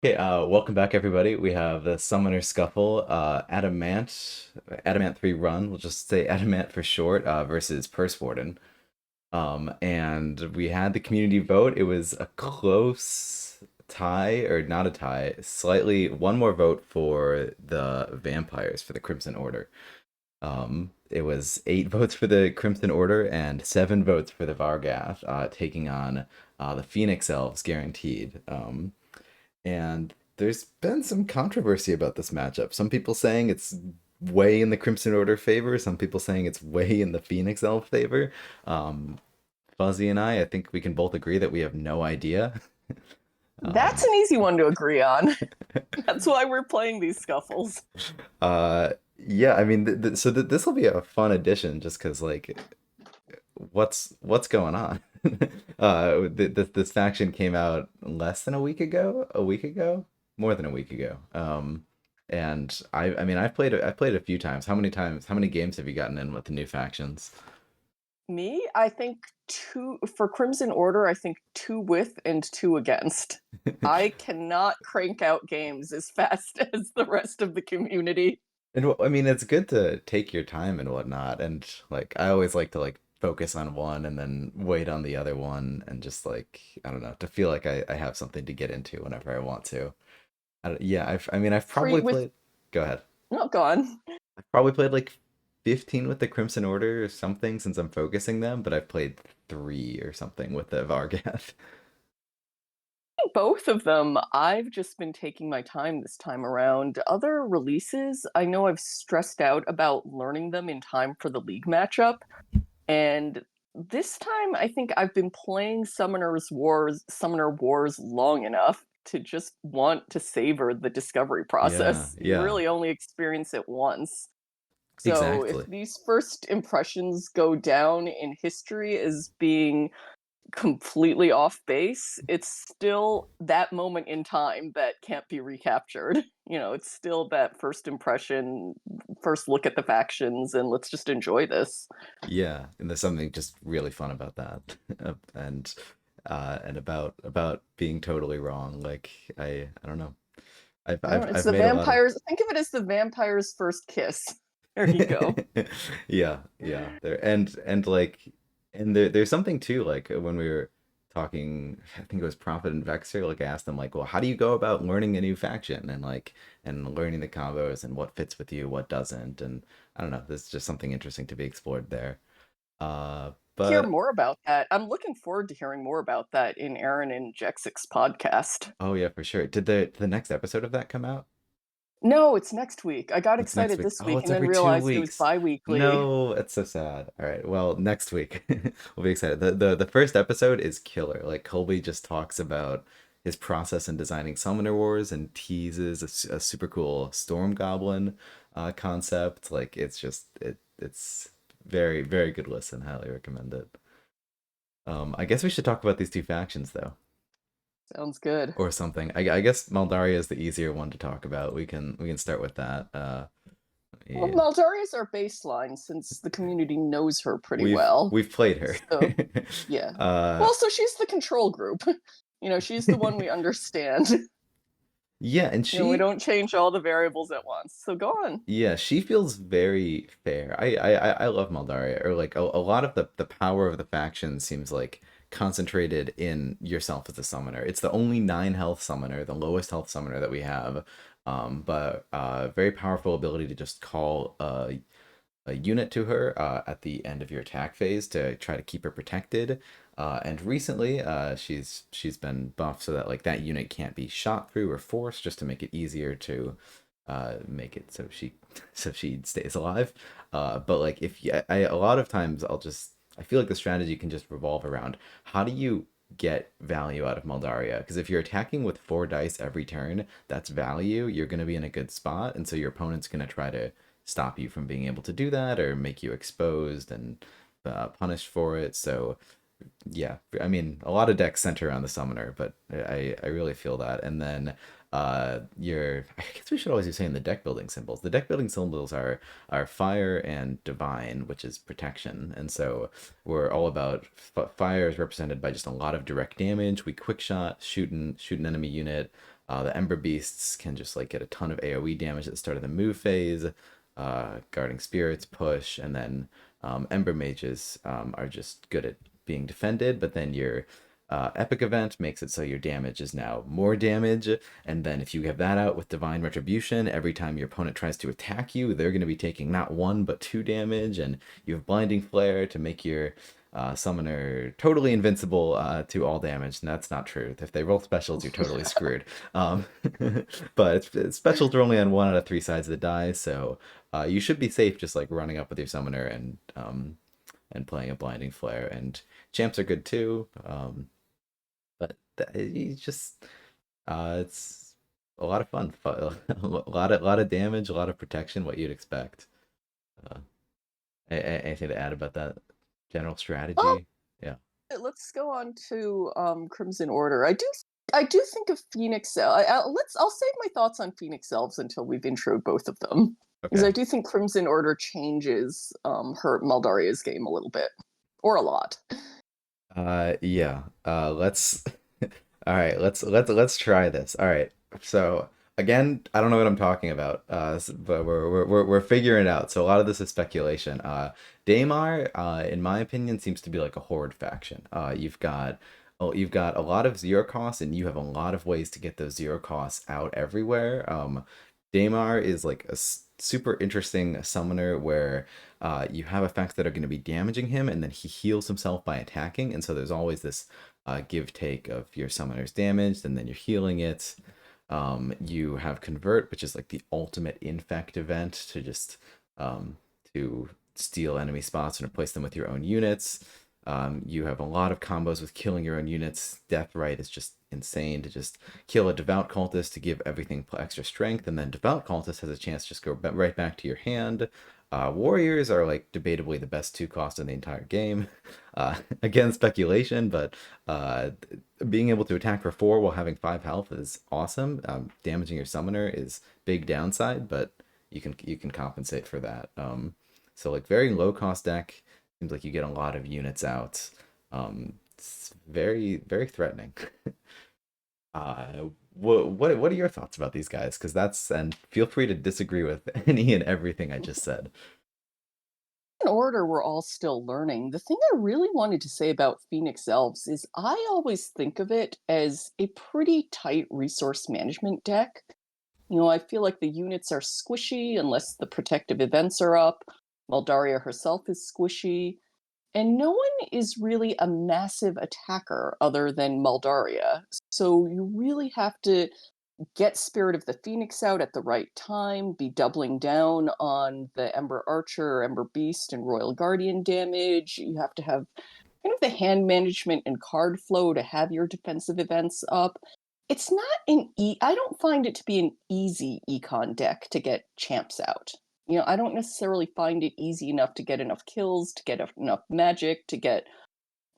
Okay, welcome back everybody. We have the Summoner Scuffle, Adamant3Run, we'll just say Adamant for short, versus Pursewarden. And we had the community vote. It was a close tie, or not a tie, slightly one more vote for the vampires for the Crimson Order. It was 8 votes for the Crimson Order and 7 votes for the Vargath, taking on the Phoenix Elves, guaranteed. And there's been some controversy about this matchup. Some people saying it's way in the Crimson Order favor, some people saying it's way in the Phoenix Elf favor. Um, Fuzzy and I think we can both agree that we have no idea. That's Um, an easy one to agree on. That's why we're playing these scuffles. yeah, I mean, so this will be a fun addition, just because like, what's going on? This faction came out less than a week ago, more than a week ago. And I mean, I've played a few times. How many games have you gotten in with the new factions? Me, I think two for Crimson Order, I think two with and two against. I cannot crank out games as fast as the rest of the community. And I mean, it's good to take your time and whatnot. And like, I always like to like focus on one and then wait on the other one, and just like, I don't know, to feel like I have something to get into whenever I want to. Yeah, I mean, I've Free probably with played. Go ahead. not gone. I've probably played like 15 with the Crimson Order or something since I'm focusing them, but I've played 3 or something with the Vargath. Both of them, I've just been taking my time this time around. Other releases, I know I've stressed out about learning them in time for the league matchup. And this time, I think I've been playing Summoner Wars long enough to just want to savor the discovery Yeah, process. You yeah, really only experience it once. So if exactly. these first impressions go down in history as being completely off base, it's still that moment in time that can't be recaptured. It's still that first impression, first look at the factions, and let's just enjoy this. Yeah, and there's something just really fun about that, and about being totally wrong. Like I don't know. I don't know, it's I've the made a lot of. vampires. Think of it as the vampire's first kiss. There you go. Yeah, yeah. There and like and there's something too, like when we were talking, I think it was Prophet and Vexer, like I asked them like, well, how do you go about learning a new faction and like and learning the combos and what fits with you, what doesn't, and I don't know, there's just something interesting to be explored there. Hear But more about that. I'm looking forward to hearing more about that in Aaron and Jexic's podcast. oh yeah, for sure. Did the next episode of that come out? No, it's next week. I got It's next excited week. this Oh, week it's and then every two realized it was weeks. bi-weekly. No, it's so sad. All right, well, next week we'll be excited. The first episode is killer. Like Colby just talks about his process in designing Summoner Wars and teases a super cool Storm Goblin concept. Like it's very very good listen. Highly recommend it. I guess we should talk about these two factions though, Sounds good. or something. I guess Maldaria is the easier one to talk about. We can start with that. Well, Yeah. Maldaria is our baseline since the community knows her pretty well. We've played her. So, yeah. uh Well, so she's the control group. She's the one we understand. yeah, and We she don't change all the variables at once. So go on. yeah, she feels very fair. I love Maldaria, or like a lot of the power of the faction seems like concentrated in yourself as a summoner. It's the only 9 health summoner, the lowest health summoner that we have. But very powerful ability to just call a unit to her at the end of your attack phase to try to keep her protected. And recently, she's been buffed so that like that unit can't be shot through or forced, just to make it easier to make it so she so she stays alive. But like if you, a lot of times I feel like the strategy can just revolve around how do you get value out of Maldaria, because if you're attacking with 4 dice every turn, that's value. You're going to be in a good spot, and so your opponent's going to try to stop you from being able to do that or make you exposed and punished for it. So yeah, I mean, a lot of decks center around the summoner, but I really feel that. And then your I guess we should always be saying the deck building symbols. The deck building symbols are fire and divine, which is protection. And so we're all about fire is represented by just a lot of direct damage. We quick shot, shoot an enemy unit. The Ember Beasts can just like get a ton of AoE damage at the start of the move phase. Guarding Spirits push, and then Ember Mages are just good at being defended, but then your Epic event makes it so your damage is now more damage, and then if you have that out with Divine Retribution, every time your opponent tries to attack you, they're going to be taking not one but two damage, and you have Blinding Flare to make your summoner totally invincible to all damage, and that's not true. If they roll specials, you're totally screwed. Um, but specials are only on 1 out of 3 sides of the die, so you should be safe just like running up with your summoner and playing a Blinding Flare. And champs are good too, but you just it's a lot of fun, a lot of damage, a lot of protection, what you'd expect. Uh, Anything to add about that general Oh, strategy? Yeah. let's go on to Crimson Order. I do think of Phoenix. I'll save my thoughts on Phoenix Elves until we've introed both of them, because I Okay. do think Crimson Order changes her Maldaria's game a little bit, or a lot. Yeah. Let's. All right. Let's try this. All right. So again, I don't know what I'm talking about. But we're figuring it out. So a lot of this is speculation. Daymar, in my opinion, seems to be like a horde faction. You've got a lot of zero costs, and you have a lot of ways to get those zero costs out everywhere. Daymar is like a super interesting summoner where you have effects that are going to be damaging him, and then he heals himself by attacking. And so there's always this give take of your summoner's damaged, and then you're healing it. You have Convert, which is like the ultimate infect event um, to steal enemy spots and replace them with your own units. You have a lot of combos with killing your own units. Death Right is just insane to just kill a Devout Cultist to give everything extra strength, and then Devout Cultist has a chance to just go right back to your hand. Warriors are like debatably the best 2 cost in the entire game. Again, speculation, but uh, being able to attack for 4 while having 5 health is awesome. Damaging your summoner is big downside, but you can compensate for that. So like very low cost deck. Seems like you get a lot of units out. It's very threatening. What are your thoughts about these guys? Because that's, and feel free to disagree with any and everything I just said. In order, we're all still learning. The thing I really wanted to say about Phoenix Elves is I always think of it as a pretty tight resource management deck. I feel like the units are squishy unless the protective events are up. Maldaria herself is squishy. And no one is really a massive attacker other than Maldaria. So you really have to get Spirit of the Phoenix out at the right time, be doubling down on the Ember Archer, Ember Beast, and Royal Guardian damage. You have to have kind of the hand management and card flow to have your defensive events up. It's not I don't find it to be an easy econ deck to get champs out. I don't necessarily find it easy enough to get enough kills, to get enough magic, to get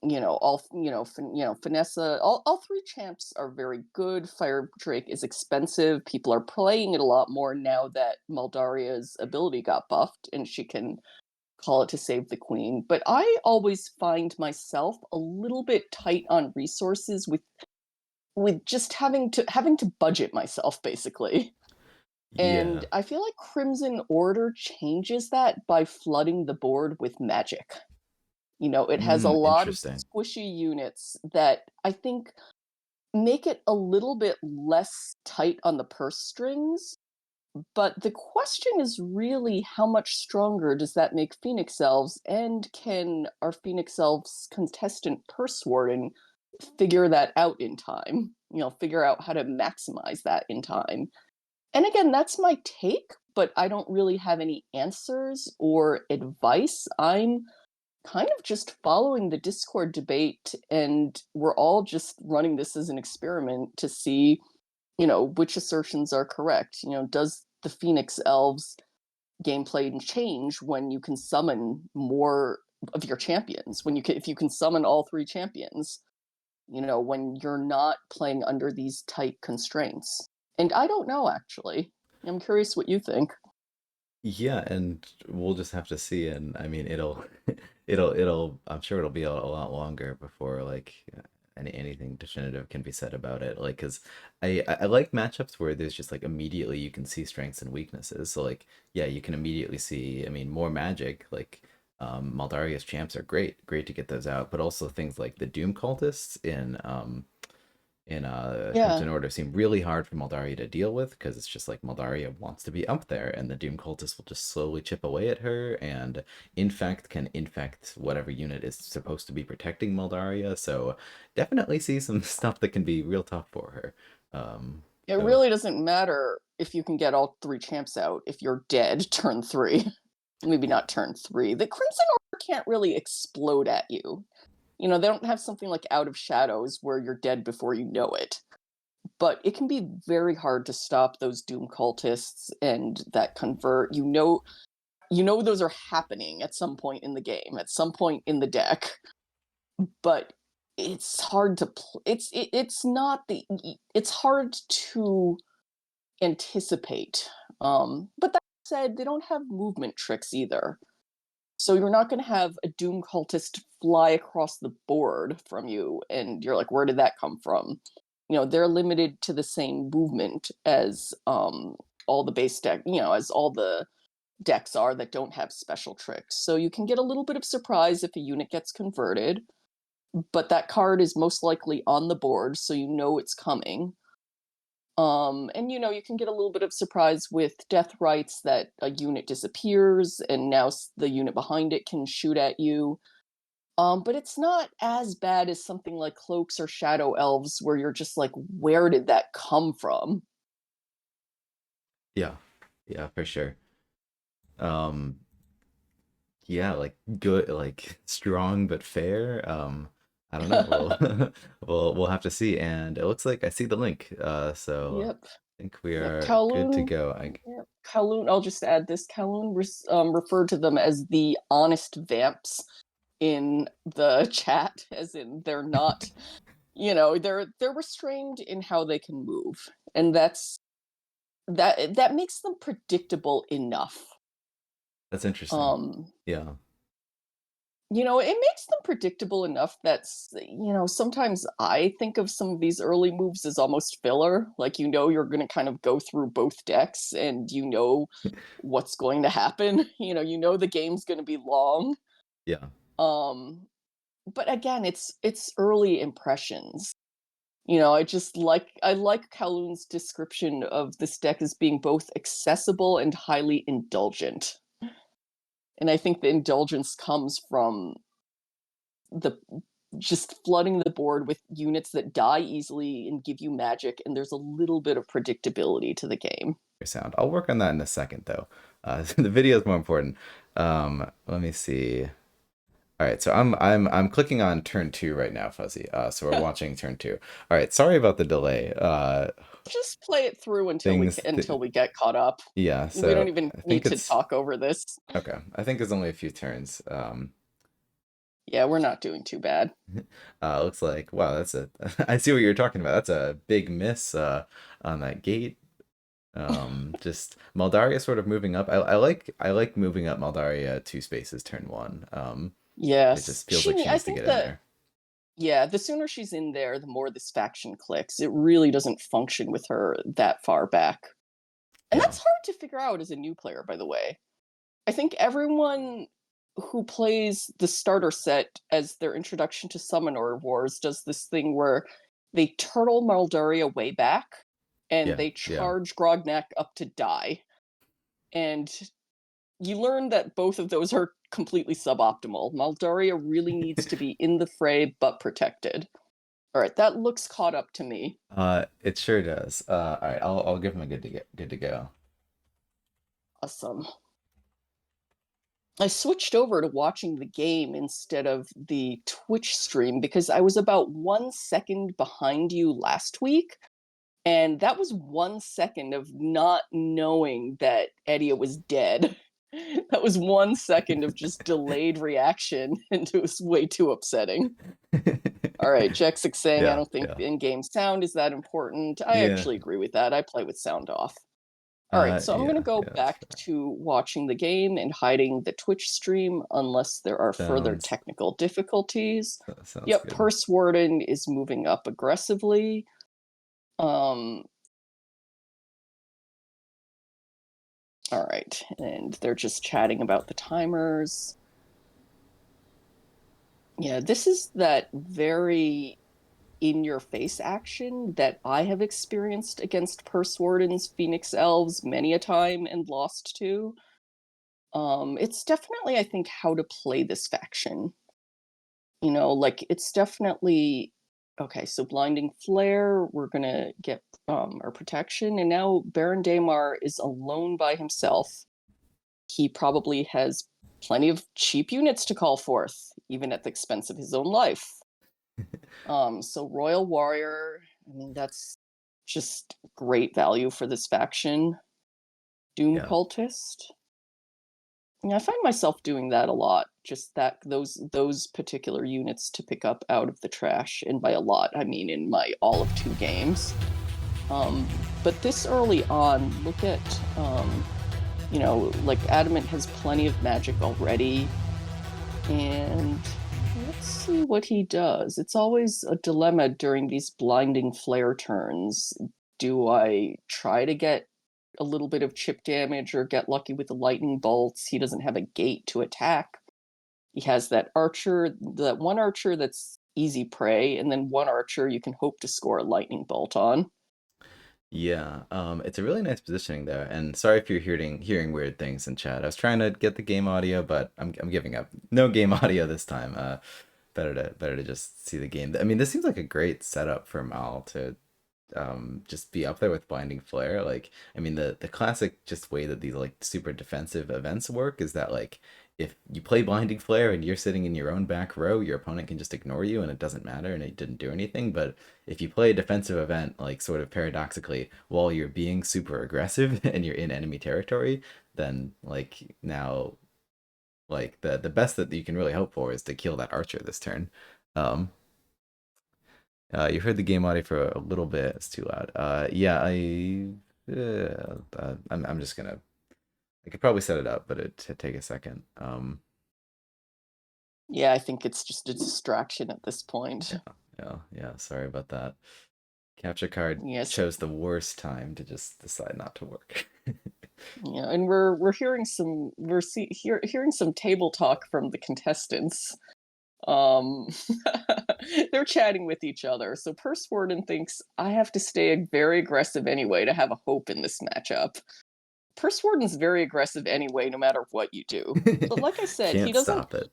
all Finessa. All three champs are very good. Fire Drake is expensive. People are playing it a lot more now that Maldaria's ability got buffed and she can call it to save the queen. But I always find myself a little bit tight on resources with just having to budget myself basically. And Yeah. I feel like Crimson Order changes that by flooding the board with magic. It has a lot of Interesting. squishy units that I think make it a little bit less tight on the purse strings. But the question is really how much stronger does that make Phoenix Elves, and can our Phoenix Elves contestant Pursewarden figure that out in time? Figure out how to maximize that in time. And again, that's my take, but I don't really have any answers or advice. I'm kind of just following the Discord debate, and we're all just running this as an experiment to see, which assertions are correct. Does the Phoenix Elves gameplay change when you can summon more of your champions? If you can summon all three champions, when you're not playing under these tight constraints. And I don't know actually. I'm curious what you think. Yeah, and we'll just have to see. And I mean, it'll, I'm sure it'll be a lot longer before like anything definitive can be said about it. Like, cause I like matchups where there's just like immediately you can see strengths and weaknesses. So like, yeah, you can immediately see. I mean, more magic like. Maldaria's champs are great to get those out, but also things like the Doom cultists in Yeah. Crimson Order seem really hard for Maldaria to deal with because it's just like Maldaria wants to be up there, and the Doom Cultist will just slowly chip away at her, and infect can infect whatever unit is supposed to be protecting Maldaria. So definitely see some stuff that can be real tough for her. It So really doesn't matter if you can get all three champs out if you're dead turn 3. Maybe not turn 3. The Crimson Order can't really explode at you. You know, they don't have something like Out of Shadows where you're dead before you know it. But it can be very hard to stop those Doom cultists and that convert. You know those are happening at some point in the game, at some point in the deck. But it's hard to it's not the it's hard to anticipate. But that said, they don't have movement tricks either. So you're not going to have a Doom cultist fly across the board from you, and you're like, where did that come from? You know, they're limited to the same movement as all the base deck, as all the decks are that don't have special tricks. So you can get a little bit of surprise if a unit gets converted, but that card is most likely on the board, so you know it's coming. And you can get a little bit of surprise with death rights that a unit disappears and now the unit behind it can shoot at you. But it's not as bad as something like cloaks or shadow elves where you're just like, where did that come from? yeah, yeah, for sure. Um, yeah, like good, like strong but fair. I don't know. We'll have to see. And it looks like I see the link. So Yep. I think we Yep. are good to Kowloon. go. Yep. Kowloon. I'll just add this. Kowloon referred to them as the honest vamps in the chat, as in they're not. They're restrained in how they can move, and that makes them predictable enough. That's interesting. Um, Yeah. it makes them predictable enough that's sometimes I think of some of these early moves as almost filler. Like you're going to kind of go through both decks, and what's going to happen. You know the game's going to be long. Yeah. Um, but again, it's early impressions. I like Kowloon's description of this deck as being both accessible and highly indulgent. And I think the indulgence comes from the just flooding the board with units that die easily and give you magic, and there's a little bit of predictability to the game. Sound. I'll work on that in a second though. The video is more important. Let me see. All right, so I'm clicking on turn two right now, Fuzzy. So we're watching turn two. All right, sorry about the delay. Just play it through until we Things th until we get caught up. Yeah, We don't so even I think need to it's talk over this. okay. I think it's only a few turns. Yeah, we're not doing too bad. Looks like wow, that's a I see what you're talking about. That's a big miss on that gate. Just Maldaria sort of moving up. I like moving up Maldaria 2 spaces turn one. It Yes. just feels like she I needs to think get in that there. Yeah, the sooner she's in there, the more this faction clicks. It really doesn't function with her that far back. And Yeah. that's hard to figure out as a new player, by the way. I think everyone who plays the starter set as their introduction to Summoner Wars does this thing where they turtle Maldaria way back and Yeah. they Yeah. charge Grognak up to die. And you learn that both of those are completely suboptimal. Maldaria really needs to be in the fray but protected. All right, that looks caught up to me. It sure does. All right, I'll give him a good to go. Awesome. I switched over to watching the game instead of the Twitch stream because I was about 1 second behind you last week. And that was 1 second of not knowing that Edia was dead. That was 1 second of just delayed reaction, and it was way too upsetting. All right, Jexic saying, I Yeah. don't think Yeah. in game sound is that important. I Yeah. actually agree with that. I play with sound off. All right, so I'm going to Yeah, go yeah, that's back fair. to watching the game and hiding the Twitch stream unless there are further Sounds technical difficulties. sounds Yep, good. Pursewarden is moving up aggressively. Um, all right, and they're just chatting about the timers. Yeah, this is that very in your face action that I have experienced against Pursewarden's Phoenix Elves many a time and lost to. It's definitely, I think, how to play this faction. Like it's definitely okay. So blinding flare, we're gonna get our protection, and now Baron Daemar is alone by himself. He probably has plenty of cheap units to call forth, even at the expense of his own life. So Royal Warrior, I mean, that's just great value for this faction. Doom Yeah. Cultist. Yeah, I find myself doing that a lot. Just that those particular units to pick up out of the trash, and by a lot, I mean in my all of 2 games. But this early on, look at like Adamant has plenty of magic already, and let's see what he does. It's always a dilemma during these blinding flare turns. Do I try to get a little bit of chip damage or get lucky with the lightning bolts? He doesn't have a gate to attack. He has that archer, that one archer that's easy prey, and then one archer you can hope to score a lightning bolt on. Yeah, it's a really nice positioning there. And sorry if you're hearing weird things in chat. I was trying to get the game audio, but I'm giving up. No game audio this time. Better to just see the game. I mean, this seems like a great setup for Mal to just be up there with blinding flare. Like, I mean, the classic just way that these like super defensive events work is that like if you play blinding flare and you're sitting in your own back row, your opponent can just ignore you and it doesn't matter and it didn't do anything. But if you play a defensive event, like sort of paradoxically, while you're being super aggressive and you're in enemy territory, then like now like the best that you can really hope for is to kill that archer this turn. Um, you heard the game audio for a little bit. It's too loud. Yeah, I'm just gonna. I could probably set it up, but it'd take a second. Yeah, I think it's just a distraction at this point. Yeah, yeah. Sorry about that. Capture card Yes, chose the worst time to just decide not to work. yeah, and we're hearing some hearing some table talk from the contestants. Um, they're chatting with each other. So Pursewarden thinks I have to stay very aggressive anyway to have a hope in this matchup. Pursewarden's very aggressive anyway, no matter what you do. But like I said, he Can't doesn't. stop it.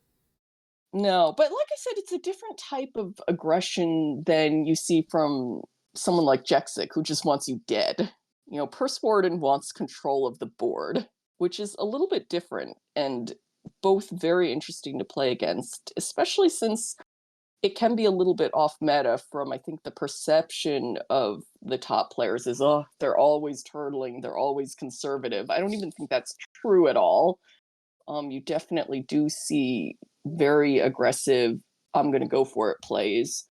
No, but like I said, it's a different type of aggression than you see from someone like Jexic, who just wants you dead. Pursewarden wants control of the board, which is a little bit different and both very interesting to play against, especially since it can be a little bit off meta from, I think, the perception of the top players is, oh, they're always turtling, they're always conservative. I don't even think that's true at all. You definitely do see very aggressive, I'm going to go for it plays.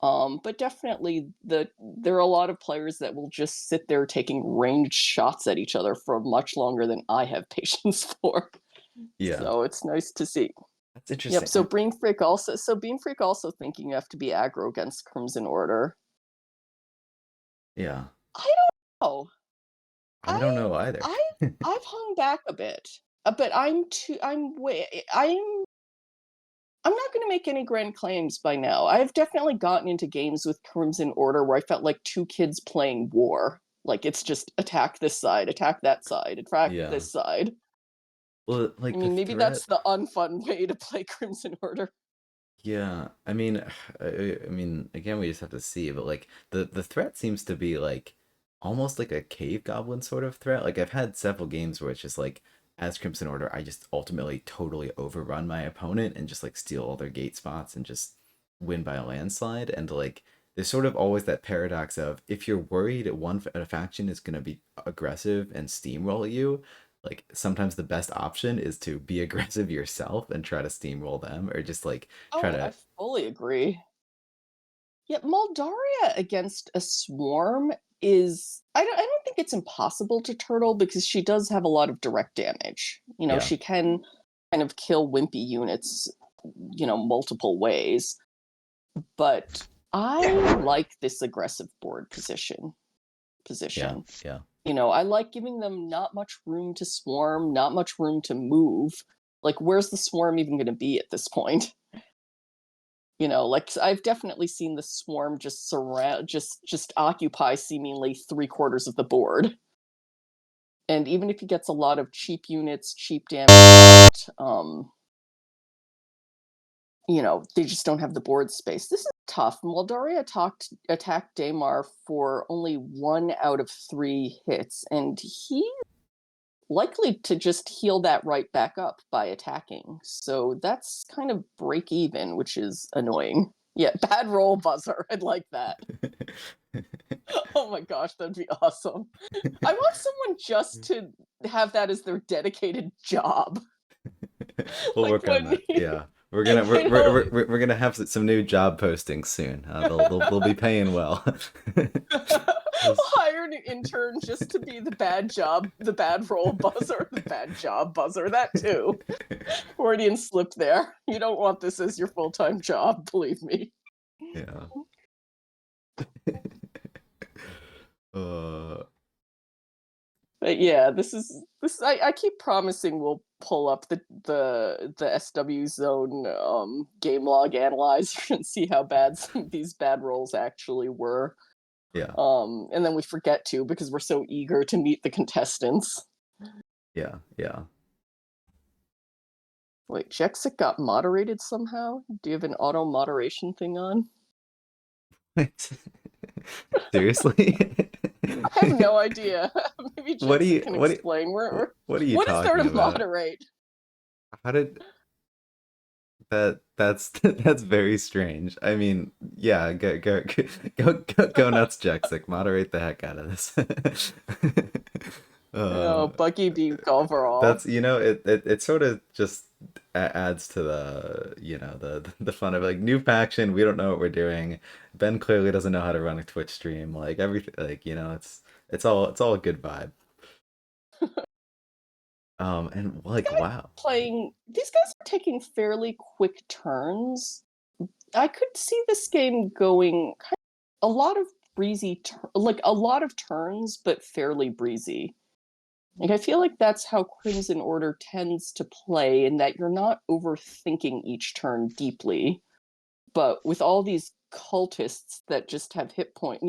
But definitely there are a lot of players that will just sit there taking ranged shots at each other for much longer than I have patience for. Yeah, So it's nice to see. that's Yep. interesting. So Beam Freak also thinking you have to be aggro against Crimson Order. Yeah, I don't know. I don't I know either. I I've hung back a bit. But I'm not going to make any grand claims by now. I've definitely gotten into games with Crimson Order where I felt like 2 kids playing war. Like it's just attack this side, attack that side, attack Yeah. this side. Well, I like the mean, maybe threat. that's the unfun way to play Crimson Order. Yeah, I mean, I mean, again, we just have to see, but like the threat seems to be like almost like a cave goblin sort of threat. Like I've had several games where it's just like as Crimson Order, I just ultimately totally overrun my opponent and just like steal all their gate spots and just win by a landslide. And like there's sort of always that paradox of if you're worried a faction is gonna be aggressive and steamroll you, like sometimes the best option is to be aggressive yourself and try to steamroll them or just like try Oh, I to fully agree. Yeah, Maldaria against a swarm. is I don't think it's impossible to turtle because she does have a lot of direct damage. Yeah. She can kind of kill wimpy units, multiple ways. But I like this aggressive board position. Yeah. Position. Yeah. I like giving them not much room to swarm, not much room to move. Like, where's the swarm even going to be at this point? Like I've definitely seen the swarm just surround, just occupy seemingly 3/4 of the board. And even if he gets a lot of cheap units, cheap damage, they just don't have the board space. This is tough. Maldaria attacked Daymar for only 1 out of 3 hits, and he likely to just heal that right back up by attacking. So that's kind of break even, which is annoying. Yeah, bad roll buzzer. I'd like that. Oh my gosh, that'd be awesome. I want someone just to have that as their dedicated job. We'll Like work on when that. Yeah. We're gonna I know we're gonna have some new job postings soon. They'll be paying well. hire an intern just to be the bad roll buzzer, the bad job buzzer. That too. Freudian slip there. You don't want this as your full-time job, believe me. Yeah. Uh, But yeah, this. I keep promising we'll pull up the SW zone game log analyzer and see how bad some of these bad rolls actually were. yeah. And then we forget to because we're so eager to meet the contestants. Yeah. Yeah. Wait, Jexic got moderated somehow? Do you have an auto moderation thing on? Seriously? I have no idea. Maybe Jexic can explain. What are you What is there talking to about? moderate? How did that's that's very strange. I mean, yeah, go nuts, Jexic. Moderate the heck out of this. Oh, uh, Buggy Beak overall. that's it sort of just adds to the fun of like new faction. We don't know what we're doing. Ben clearly doesn't know how to run a Twitch stream. Like everything, like it's all a good vibe. And like wow, These guys are taking fairly quick turns. I could see this game going kind of a lot of like a lot of turns, but fairly breezy. Like I feel like that's how Crimson Order tends to play, in that you're not overthinking each turn deeply, but with all these cultists that just have hit point,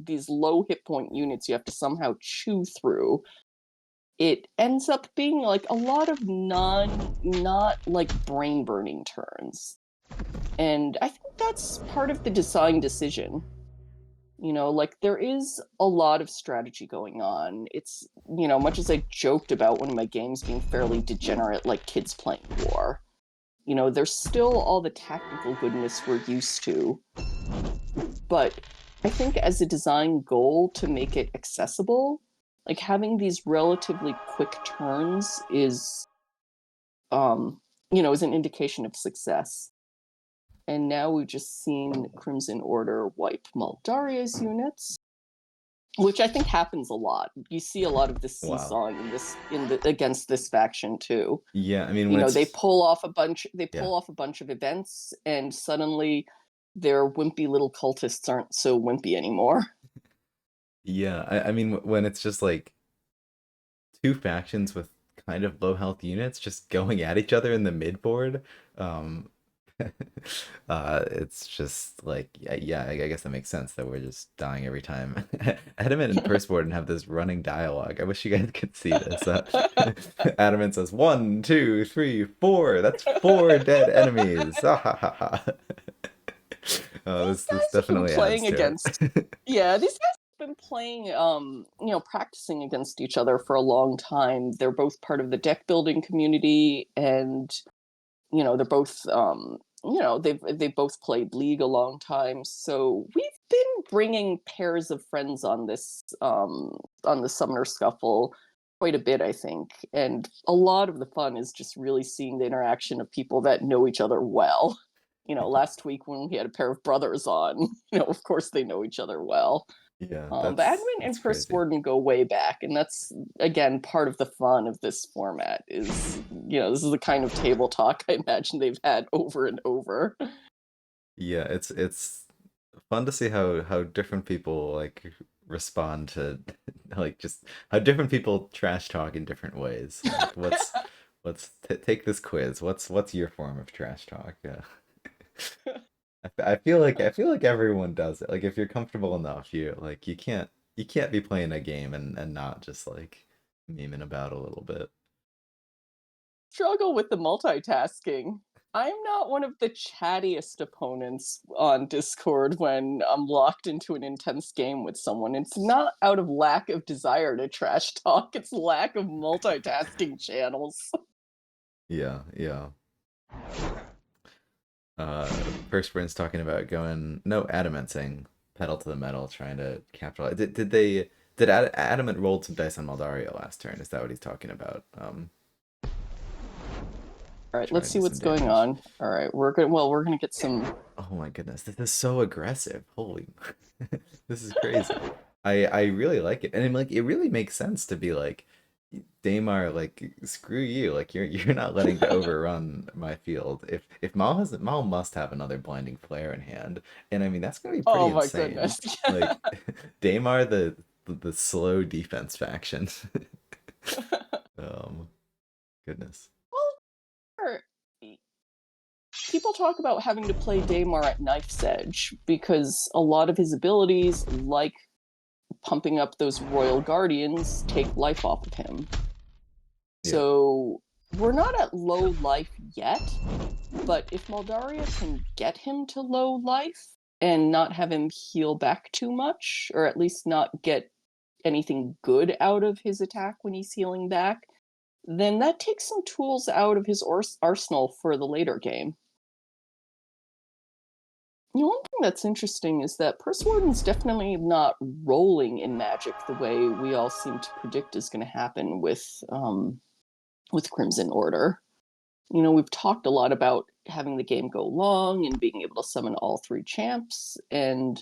these low hit point units you have to somehow chew through, it ends up being like a lot of not like brain burning turns. And I think that's part of the design decision. Like there is a lot of strategy going on. It's, much as I joked about one of my games being fairly degenerate, like kids playing war, there's still all the tactical goodness we're used to. But I think as a design goal to make it accessible, like having these relatively quick turns is an indication of success. And now we've just seen Crimson Order wipe Maldaria's units, which I think happens a lot. You see a lot of this wow. seesawing against this faction too. Yeah, I mean when it's They pull off a bunch yeah. of events, and suddenly their wimpy little cultists aren't so wimpy anymore. Yeah, I mean when it's just like two factions with kind of low health units just going at each other in the mid board, um, it's just like yeah, I guess that makes sense that we're just dying every time. Adamant and Pursewarden have this running dialogue. I wish you guys could see this. Adamant says 1, 2, 3, 4. That's 4 dead enemies. Ah, ha, ha, ha. These This guys have been definitely adds playing to against it. Yeah, these guys have been playing practicing against each other for a long time. They're both part of the deck building community, and they're both they've both played League a long time. So we've been bringing pairs of friends on the Summoner Scuffle quite a bit, I think. And a lot of the fun is just really seeing the interaction of people that know each other well. Last week when we had a pair of brothers on, of course they know each other well. Yeah, But Adamant that's and crazy. Pursewarden go way back, and that's again part of the fun of this format. Is this is the kind of table talk I imagine they've had over and over. Yeah, it's fun to see how different people like respond to like just how different people trash talk in different ways. Like what's take this quiz. What's your form of trash talk? Yeah. I feel like everyone does it. Like if you're comfortable enough, you like you can't be playing a game and not just like memeing about a little bit. Struggle with the multitasking. I'm not one of the chattiest opponents on Discord when I'm locked into an intense game with someone. It's not out of lack of desire to trash talk, it's lack of multitasking channels. Yeah, yeah. Perspirin's talking about going no Adamant saying pedal to the metal, trying to capitalize. Did Adamant rolled some dice on Maldaria last turn? Is that what he's talking about? All right, let's Trying to see do some what's going damage. on. All right, we're gonna get some. Oh my goodness, this is so aggressive. Holy, this is crazy. I really like it, and like it really makes sense to be like, Daymar, like screw you, like you're not letting to overrun my field. If Mal must have another blinding flare in hand, and I mean that's gonna be pretty Oh my insane. goodness. Like Daymar, the slow defense faction. Um, goodness. Well, people talk about having to play Daymar at knife's edge because a lot of his abilities, like pumping up those Royal Guardians, take life off of him. Yeah, So we're not at low life yet, but if Maldaria can get him to low life and not have him heal back too much, or at least not get anything good out of his attack when he's healing back, then that takes some tools out of his arsenal for the later game. One thing that's interesting is that Pursewarden's definitely not rolling in Magic the way we all seem to predict is going to happen with Crimson Order. We've talked a lot about having the game go long and being able to summon all three champs, and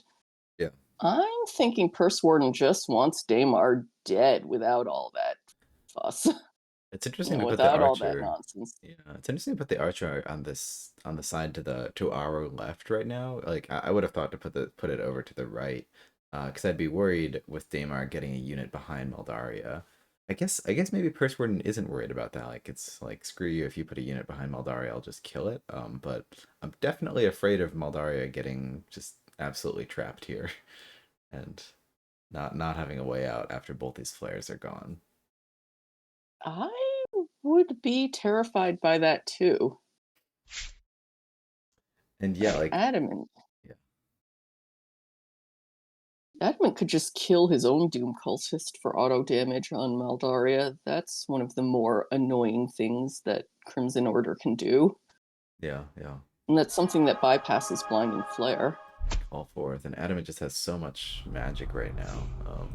yeah. I'm thinking Pursewarden just wants Daymar dead without all that fuss, It's interesting to put the without all that archer. nonsense. Yeah, it's interesting to put the archer on this on the side to our left right now. Like I would have thought to put it over to the right, because I'd be worried with Daymar getting a unit behind Maldaria. I guess maybe Pursewarden isn't worried about that. Like it's like screw you if you put a unit behind Maldaria, I'll just kill it. But I'm definitely afraid of Maldaria getting just absolutely trapped here and not having a way out after both these flares are gone. I would be terrified by that too. And yeah, Like like yeah. Adamant could just kill his own Doom Cultist for auto damage on Maldaria. That's one of the more annoying things that Crimson Order can do. Yeah, yeah. And that's something that bypasses Blinding Flare. Call forth, and Adamant just has so much magic right now.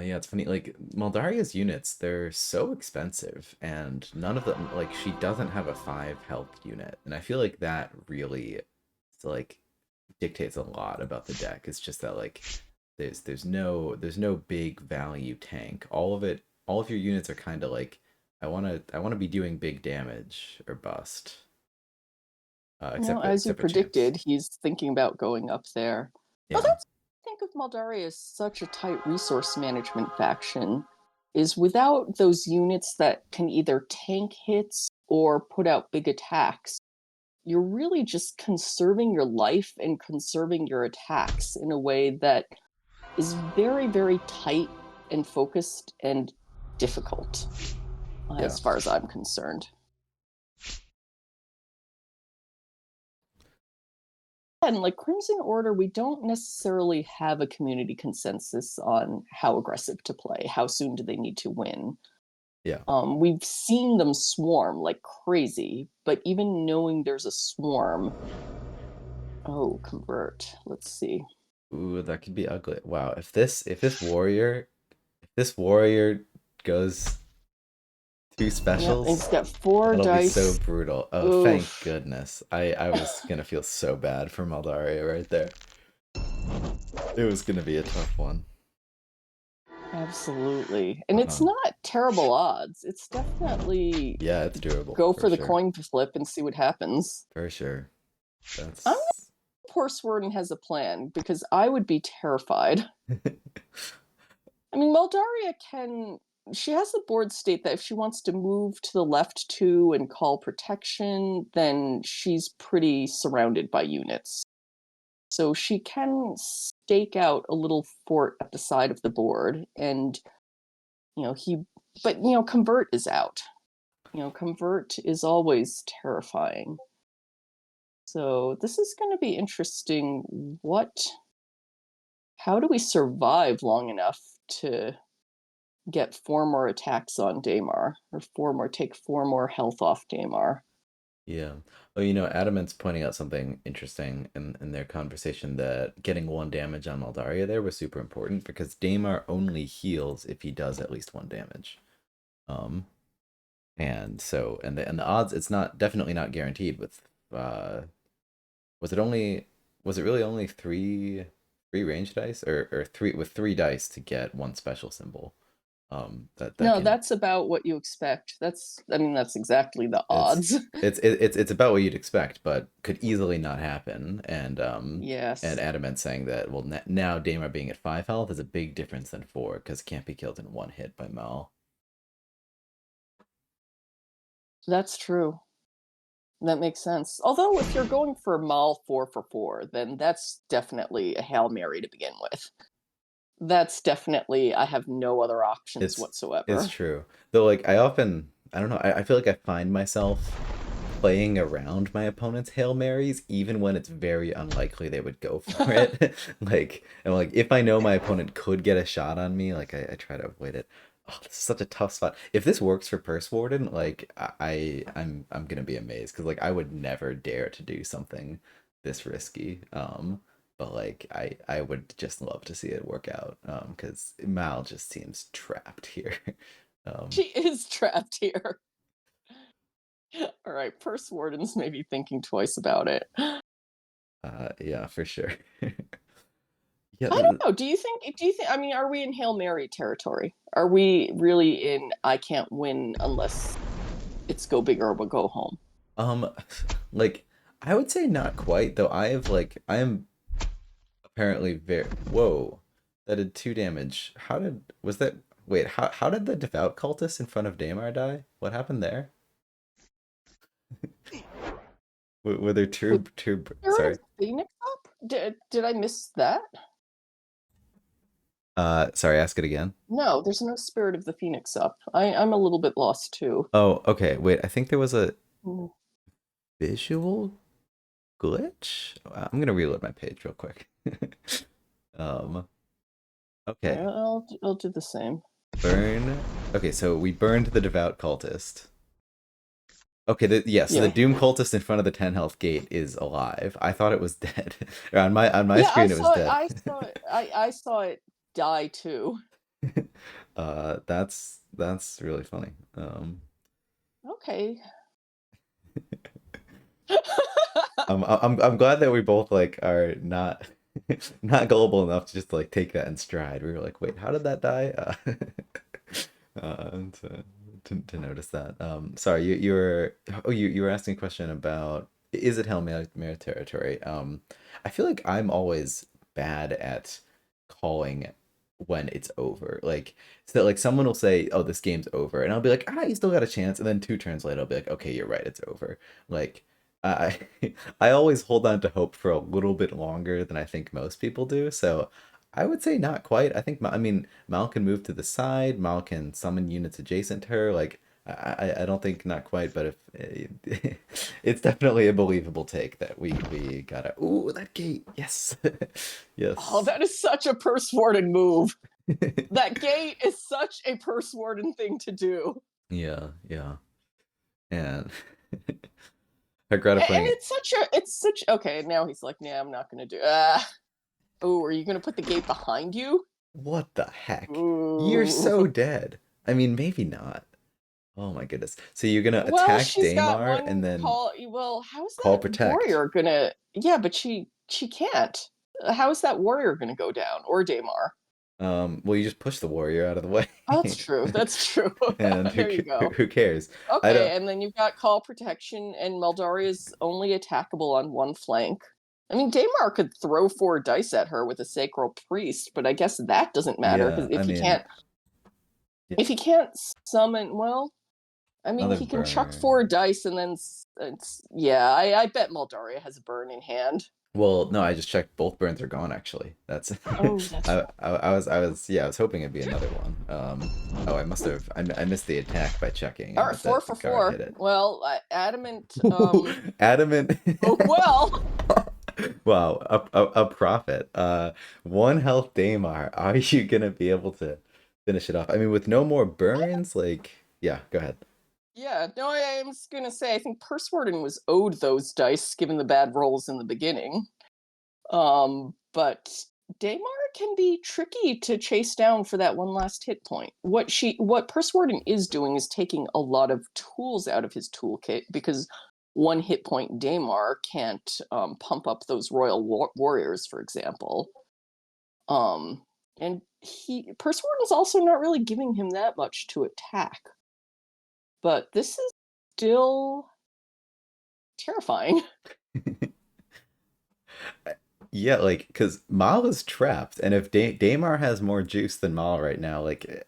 Yeah, it's funny. Like Maldaria's units, they're so expensive, and none of them like she doesn't have a 5 health unit, and I feel like that really, like, dictates a lot about the deck. It's just that like there's no big value tank. All of your units are kind of like I wanna be doing big damage or bust. Except As you except for champs. predicted, he's thinking about going up there. But Yeah, that's I think of Maldaria as such a tight resource management faction, is without those units that can either tank hits or put out big attacks, you're really just conserving your life and conserving your attacks in a way that is very, very tight and focused and difficult, yeah. as far as I'm concerned. And like Crimson Order, we don't necessarily have a community consensus on how aggressive to play, how soon do they need to win. Yeah. We've seen them swarm like crazy, but even knowing there's a swarm, oh, convert. Let's see. Ooh, that could be ugly. Wow, if this warrior goes two Yep, and specials, he's got four that'll be so dice. brutal. Oh, thank Oof. goodness. I was gonna feel so bad for Maldaria right there. It was gonna be a tough one. Absolutely. And it's Um, not terrible odds. It's definitely yeah, it's doable go for for the sure. coin flip and see what happens. For sure. I'm That's Pursewarden has a plan because I would be terrified. I mean, Maldaria can. She has the board state that if she wants to move to the left two and call protection, then she's pretty surrounded by units. So she can stake out a little fort at the side of the board, and he. But convert is out. Convert is always terrifying. So this is going to be interesting. How do we survive long enough to get 4 more attacks on Daymar, or take 4 more health off Daymar? yeah. Oh, Adamant's pointing out something interesting in their conversation that getting 1 damage on Maldaria there was super important because Daemar only heals if he does at least 1 damage. Um, and the odds, it's not definitely not guaranteed with uh was it only was it really only three range dice or three with 3 dice to get one special symbol that No, can that's about what you expect. That's exactly the it's odds. it's about what you'd expect, but could easily not happen. And Yes, Adamant saying that well now Daemar being at 5 health is a big difference than 4 because can't be killed in 1 hit by Mal. that's true. That makes sense. Although, if you're going for Mal 4 for 4, then that's definitely a Hail Mary to begin with. That's definitely, I have no other options It's whatsoever. true though. Like I don't know. I feel like I find myself playing around my opponent's Hail Marys, even when it's very unlikely they would go for it. Like if I know my opponent could get a shot on me, like I try to avoid it. Oh, this is such a tough spot. If this works for Pursewarden, like I'm gonna be amazed because like I would never dare to do something this risky. But like I would just love to see it work out. Because Mal just seems trapped here. Um, She is trapped here. All right, Pursewarden's maybe thinking twice about it. yeah, for sure. Yeah, I don't know. Do you think I mean, are we in Hail Mary territory? Are we really in I can't win unless it's go big or we'll go home? um, like I would say not quite though. I am apparently very whoa. That did 2 damage. How did was that? Wait, how did the devout cultist in front of Daemar die? What happened there? Were there Was two? there a Sorry. phoenix up? Did I miss that? Sorry. Ask it again. No, there's no spirit of the phoenix up. I'm a little bit lost too. Oh, okay. Wait, I think there was a Mm. visual glitch. I'm gonna reload my page real quick. um. Okay. I'll do the same. Burn. Okay, so we burned the devout cultist. Okay, so the Yeah. Doom cultist in front of the 10 health gate is alive. I thought it was dead. On my Yeah, I screen it was saw it. dead. I saw it die too. That's really funny. Okay. I'm glad that we both like are not not gullible enough to just like take that in stride. We were like, wait, how did that die? Uh, to, to notice that. Sorry, you were asking a question about is it Hail Mary territory? I feel like I'm always bad at calling when it's over. Like so that like someone will say, "Oh, this game's over," and I'll be like, "Ah, you still got a chance." And then 2 turns later, I'll be like, "Okay, you're right, it's over." Like I I always hold on to hope for a little bit longer than I think most people do. So I would say not quite. I mean, Mal can move to the side. Mal can summon units adjacent to her. Like, I don't think not quite, but if it's definitely a believable take that we gotta. Ooh, that gate. Yes, Oh, yes. that is such a Pursewarden move. That gate is such a Pursewarden thing to do. Yeah, yeah. And her And gratifying. it's such okay, now he's like, "Yeah, I'm not going to do." Oh, are you going to put the gate behind you? What the heck? You're Ooh. so dead. I mean, maybe not. Oh my goodness. So you're gonna Well, attack she's got Daymar one and then call. Well, how's call that protect. warrior gonna? Yeah, but she can't. How is that warrior gonna go down? Or Daymar? Well, you just push the warrior out of the way, Oh, that's true, that's true. and There you go. who cares? I don't. Okay, and then you've got Call Protection, and Maldaria is only attackable on one flank. I mean, Daymar could throw 4 dice at her with a Sacral Priest, but I guess that doesn't matter because Yeah, I mean, yeah, if he can't summon, well, I mean, another he can chuck 4 burn. dice and then yeah, I bet Maldaria has a burn in hand. Well, no, I just checked. Both burns are gone. Actually, that's. Oh, that's right. Yeah, I was hoping it'd be another one. Oh, I must have. I missed the attack by checking, All right, and 4 that for guard 4. hit it. Well, Adamant, Adamant. oh well. Wow, a prophet. 1 health Daymar. Are you gonna be able to finish it off? I mean, with no more burns, like, yeah, go ahead. Yeah, no, I was gonna say I think Pursewarden was owed those dice given the bad rolls in the beginning. But Daymar can be tricky to chase down for that one last hit point. What Pursewarden is doing is taking a lot of tools out of his toolkit because one hit point Daymar can't pump up those warriors, for example. Um, and Pursewarden's also not really giving him that much to attack. But this is still terrifying. Yeah, like, because Mal is trapped, and if Daymar has more juice than Mal right now, like,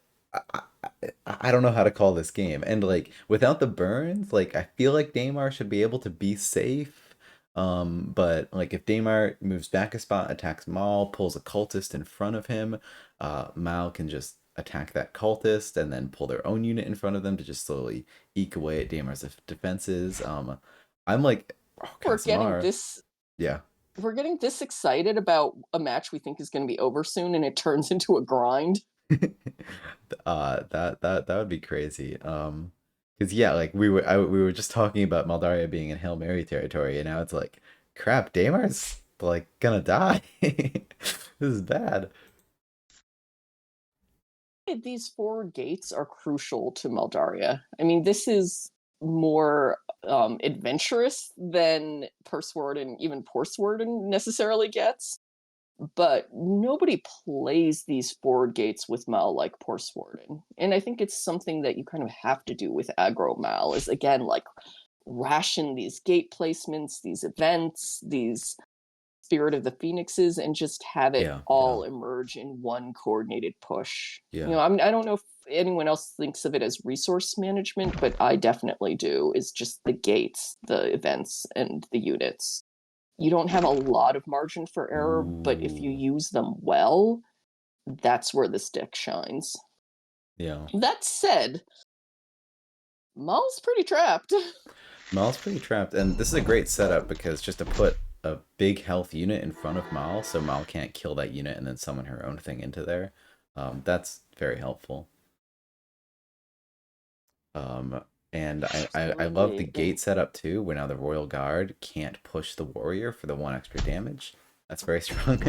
I don't know how to call this game. And, like, without the burns, like, I feel like Daymar should be able to be safe. But, like, if Daymar moves back a spot, attacks Mal, pulls a cultist in front of him, Mal can just attack that cultist and then pull their own unit in front of them to just slowly eke away at Daymar's defenses. I'm like, oh, We're getting Casimir. this Yeah. we're getting this excited about a match we think is going to be over soon and it turns into a grind. That would be crazy. Because yeah, like we were just talking about Maldaria being in Hail Mary territory, and now it's like, crap, Damar's like gonna die. This is bad. These 4 gates are crucial to Maldaria. I mean, this is more adventurous than Pursewarden, even Pursewarden necessarily gets. But nobody plays these forward gates with Mal like Pursewarden. And I think it's something that you kind of have to do with aggro Mal is again like ration these gate placements, these events, these Spirit of the Phoenixes, and just have it Yeah, yeah, all emerge in one coordinated push. You yeah. know, I don't know if anyone else thinks of it as resource management, but I definitely do. Is just the gates, the events, and the units. You don't have a lot of margin for error, but if you Ooh, use them well, that's where the stick shines. yeah. That said, Mal's pretty trapped. Mal's pretty trapped, and this is a great setup because just to put a big health unit in front of Mal, so Mal can't kill that unit and then summon her own thing into there. That's very helpful. Um, and I love the Absolutely. gate setup too, where now the Royal Guard can't push the warrior for the 1 extra damage. That's very strong.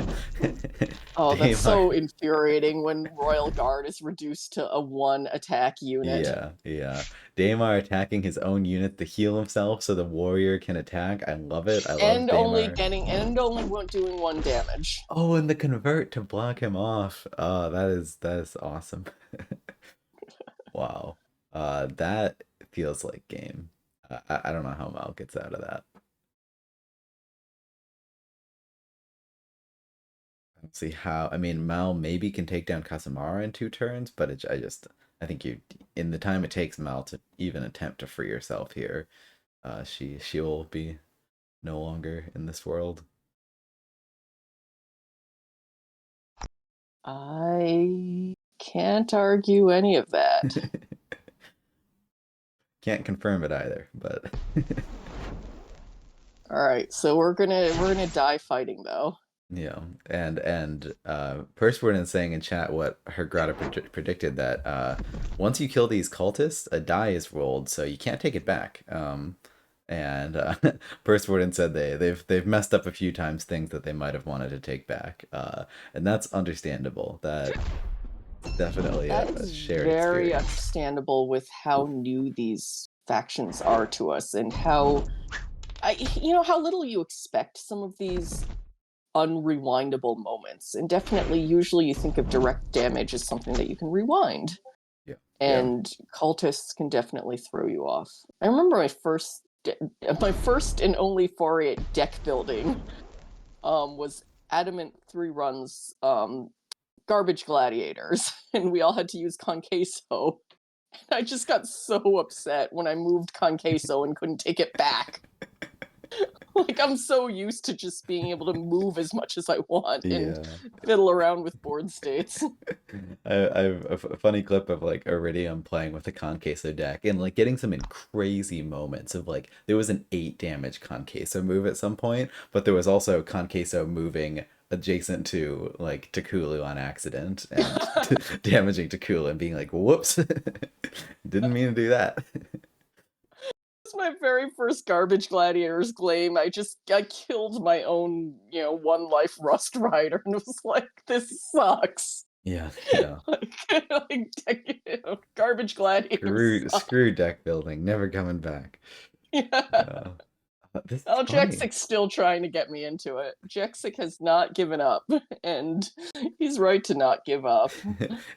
Oh, that's Daymar. so infuriating when Royal Guard is reduced to a 1 attack unit. Yeah, yeah. Daymar attacking his own unit to heal himself so the warrior can attack. I love it. I love Daymar. And only doing 1 damage. Oh, and the convert to block him off. That is awesome. Wow. That feels like game. I don't know how Mal gets out of that. I don't see how. I mean, Mal maybe can take down Casamara in 2 turns, but I think you, in the time it takes Mal to even attempt to free herself here, she will be no longer in this world. I can't argue any of that. Can't confirm it either, but All right, so we're gonna die fighting though. yeah. And Pursewarden is saying in chat what her grata predicted that once you kill these cultists, a die is rolled, so you can't take it back. And Pursewarden said they've messed up a few times things that they might have wanted to take back, and that's understandable. That's definitely That a is shared very experience. understandable with how new these factions are to us and how you know how little you expect some of these unrewindable moments. And definitely, usually you think of direct damage as something that you can rewind. Yeah. Yeah. And cultists can definitely throw you off. I remember my first and only foray at deck building was Adamant3Run's garbage gladiators, and we all had to use Conqueso. I just got so upset when I moved Conqueso and couldn't take it back. Like, I'm so used to just being able to move as much as I want and Yeah. fiddle around with board states. I've a funny clip of like Iridium playing with the Conqueso deck and like getting some in crazy moments of like there was an 8 damage Conqueso move at some point, but there was also Conqueso moving adjacent to like Takulu on accident and damaging Takulu and being like, whoops, didn't mean to do that. Was my very first garbage gladiators claim. I killed my own, 1 life Rust Rider and was like, this sucks. Yeah, yeah. like, garbage gladiators suck. Screw deck building, never coming back. Yeah. Uh, this is Oh, funny. Jexic's still trying to get me into it. Jexic has not given up, and he's right to not give up.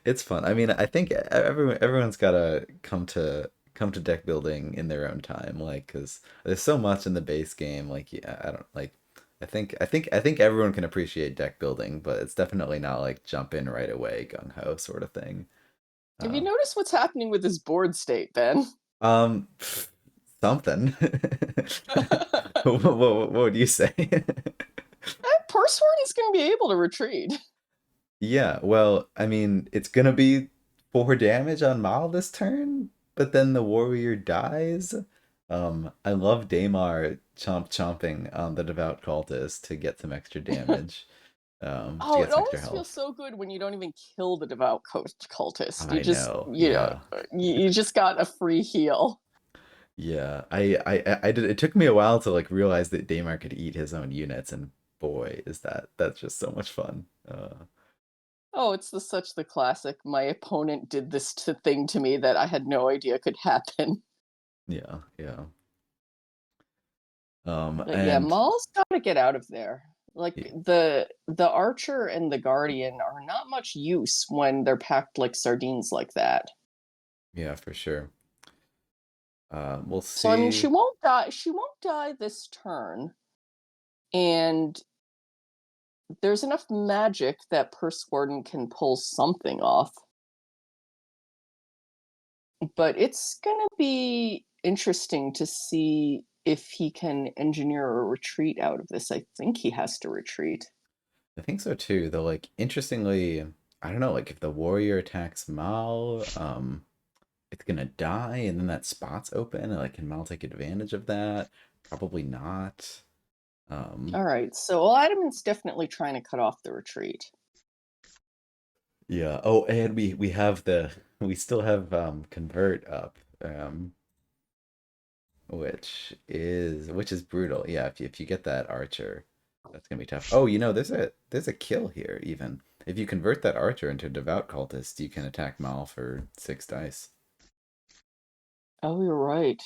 It's fun. I mean, I think everyone's gotta come to deck building in their own time, like, because there's so much in the base game. Like, yeah, I don't like. I think everyone can appreciate deck building, but it's definitely not like jump in right away, gung ho sort of thing. Have you Uh, noticed what's happening with his board state, Ben? um, something. What would you say? Pursewarden is going to be able to retreat. Yeah, well, I mean, it's gonna be 4 damage on Mal this turn, but then the warrior dies. I love Daemar chomping on the devout cultist to get some extra damage, to Oh, get it some extra always feels health. so good when you don't even kill the devout cultist. You I just, know, yeah, you just got a free heal. yeah. I did. It took me a while to like realize that Daemar could eat his own units, and boy, that's just so much fun. Oh, it's such the classic. My opponent did this thing to me that I had no idea could happen. Yeah, yeah. But yeah, And Maul's got to get out of there. Like yeah, the archer and the guardian are not much use when they're packed like sardines like that. yeah, for sure. We'll So I mean, she see. won't die. She won't die this turn, and there's enough magic that Pursewarden can pull something off. But it's gonna be interesting to see if he can engineer a retreat out of this. I think he has to retreat. I think so too. Though, like, interestingly, I don't know. Like, if the warrior attacks Mal, it's gonna die, and then that spot's open, and like, can Mal take advantage of that? Probably not. Um, All right, so well, Adamant's definitely trying to cut off the retreat. yeah. Oh, and we have we still have convert up, which is brutal. Yeah, if you get that archer, that's gonna be tough. Oh, there's a kill here even. If you convert that archer into a devout cultist, you can attack Mal for 6 dice. Oh, you're right.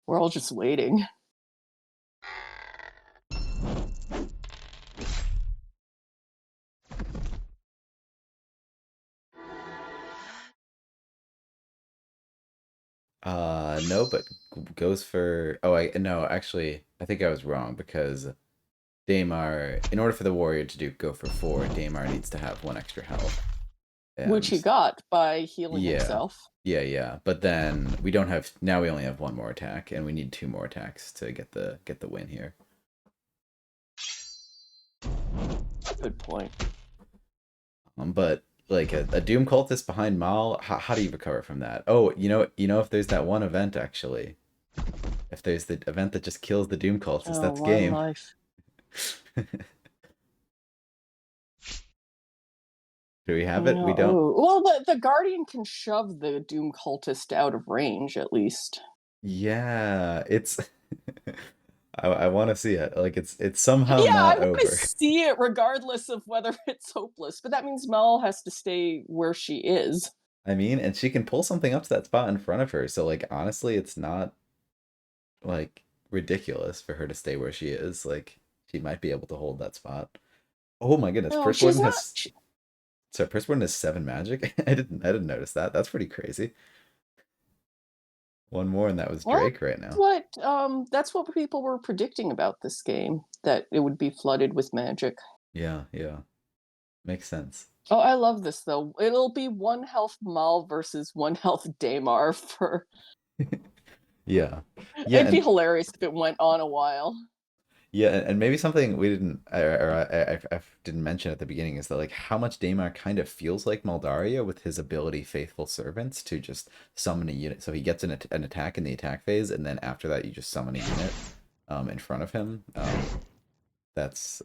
We're all just waiting. No, but goes for. Oh, I no, actually, I think I was wrong because Daemar, in order for the warrior to go for 4, Daemar needs to have 1 extra health. Which he And got by healing yeah, himself. yeah. But then we don't have now. We only have 1 more attack, and we need 2 more attacks to get the win here. Good point. But like a Doom cultist behind Mal, how do you recover from that? Oh, if there's that one event actually, if there's the event that just kills the Doom cultist, Oh, that's one game. life. Do we have it? We No. don't. Oh, well, the guardian can shove the doom cultist out of range at least. Yeah, it's. I want to see it. Like it's somehow Yeah, I not want to over. see it regardless of whether it's hopeless. But that means Mel has to stay where she is. I mean, and she can pull something up to that spot in front of her. So like honestly, it's not like ridiculous for her to stay where she is. Like she might be able to hold that spot. Oh my goodness, No, she's Pursewarden not. has so Pursewarden has 7 magic. I didn't notice that. That's pretty crazy. One more and that was Well, Drake right now. that's what people were predicting about this game, that it would be flooded with magic. Yeah, yeah. Makes sense. Oh, I love this though. It'll be one health Mal versus one health Daymar for. Yeah. Yeah, It'd be and hilarious if it went on a while. yeah, and maybe something we didn't or I didn't mention at the beginning is that like how much Daymar kind of feels like Maldaria with his ability Faithful Servants to just summon a unit. So he gets an attack in the attack phase, and then after that you just summon a unit in front of him. It's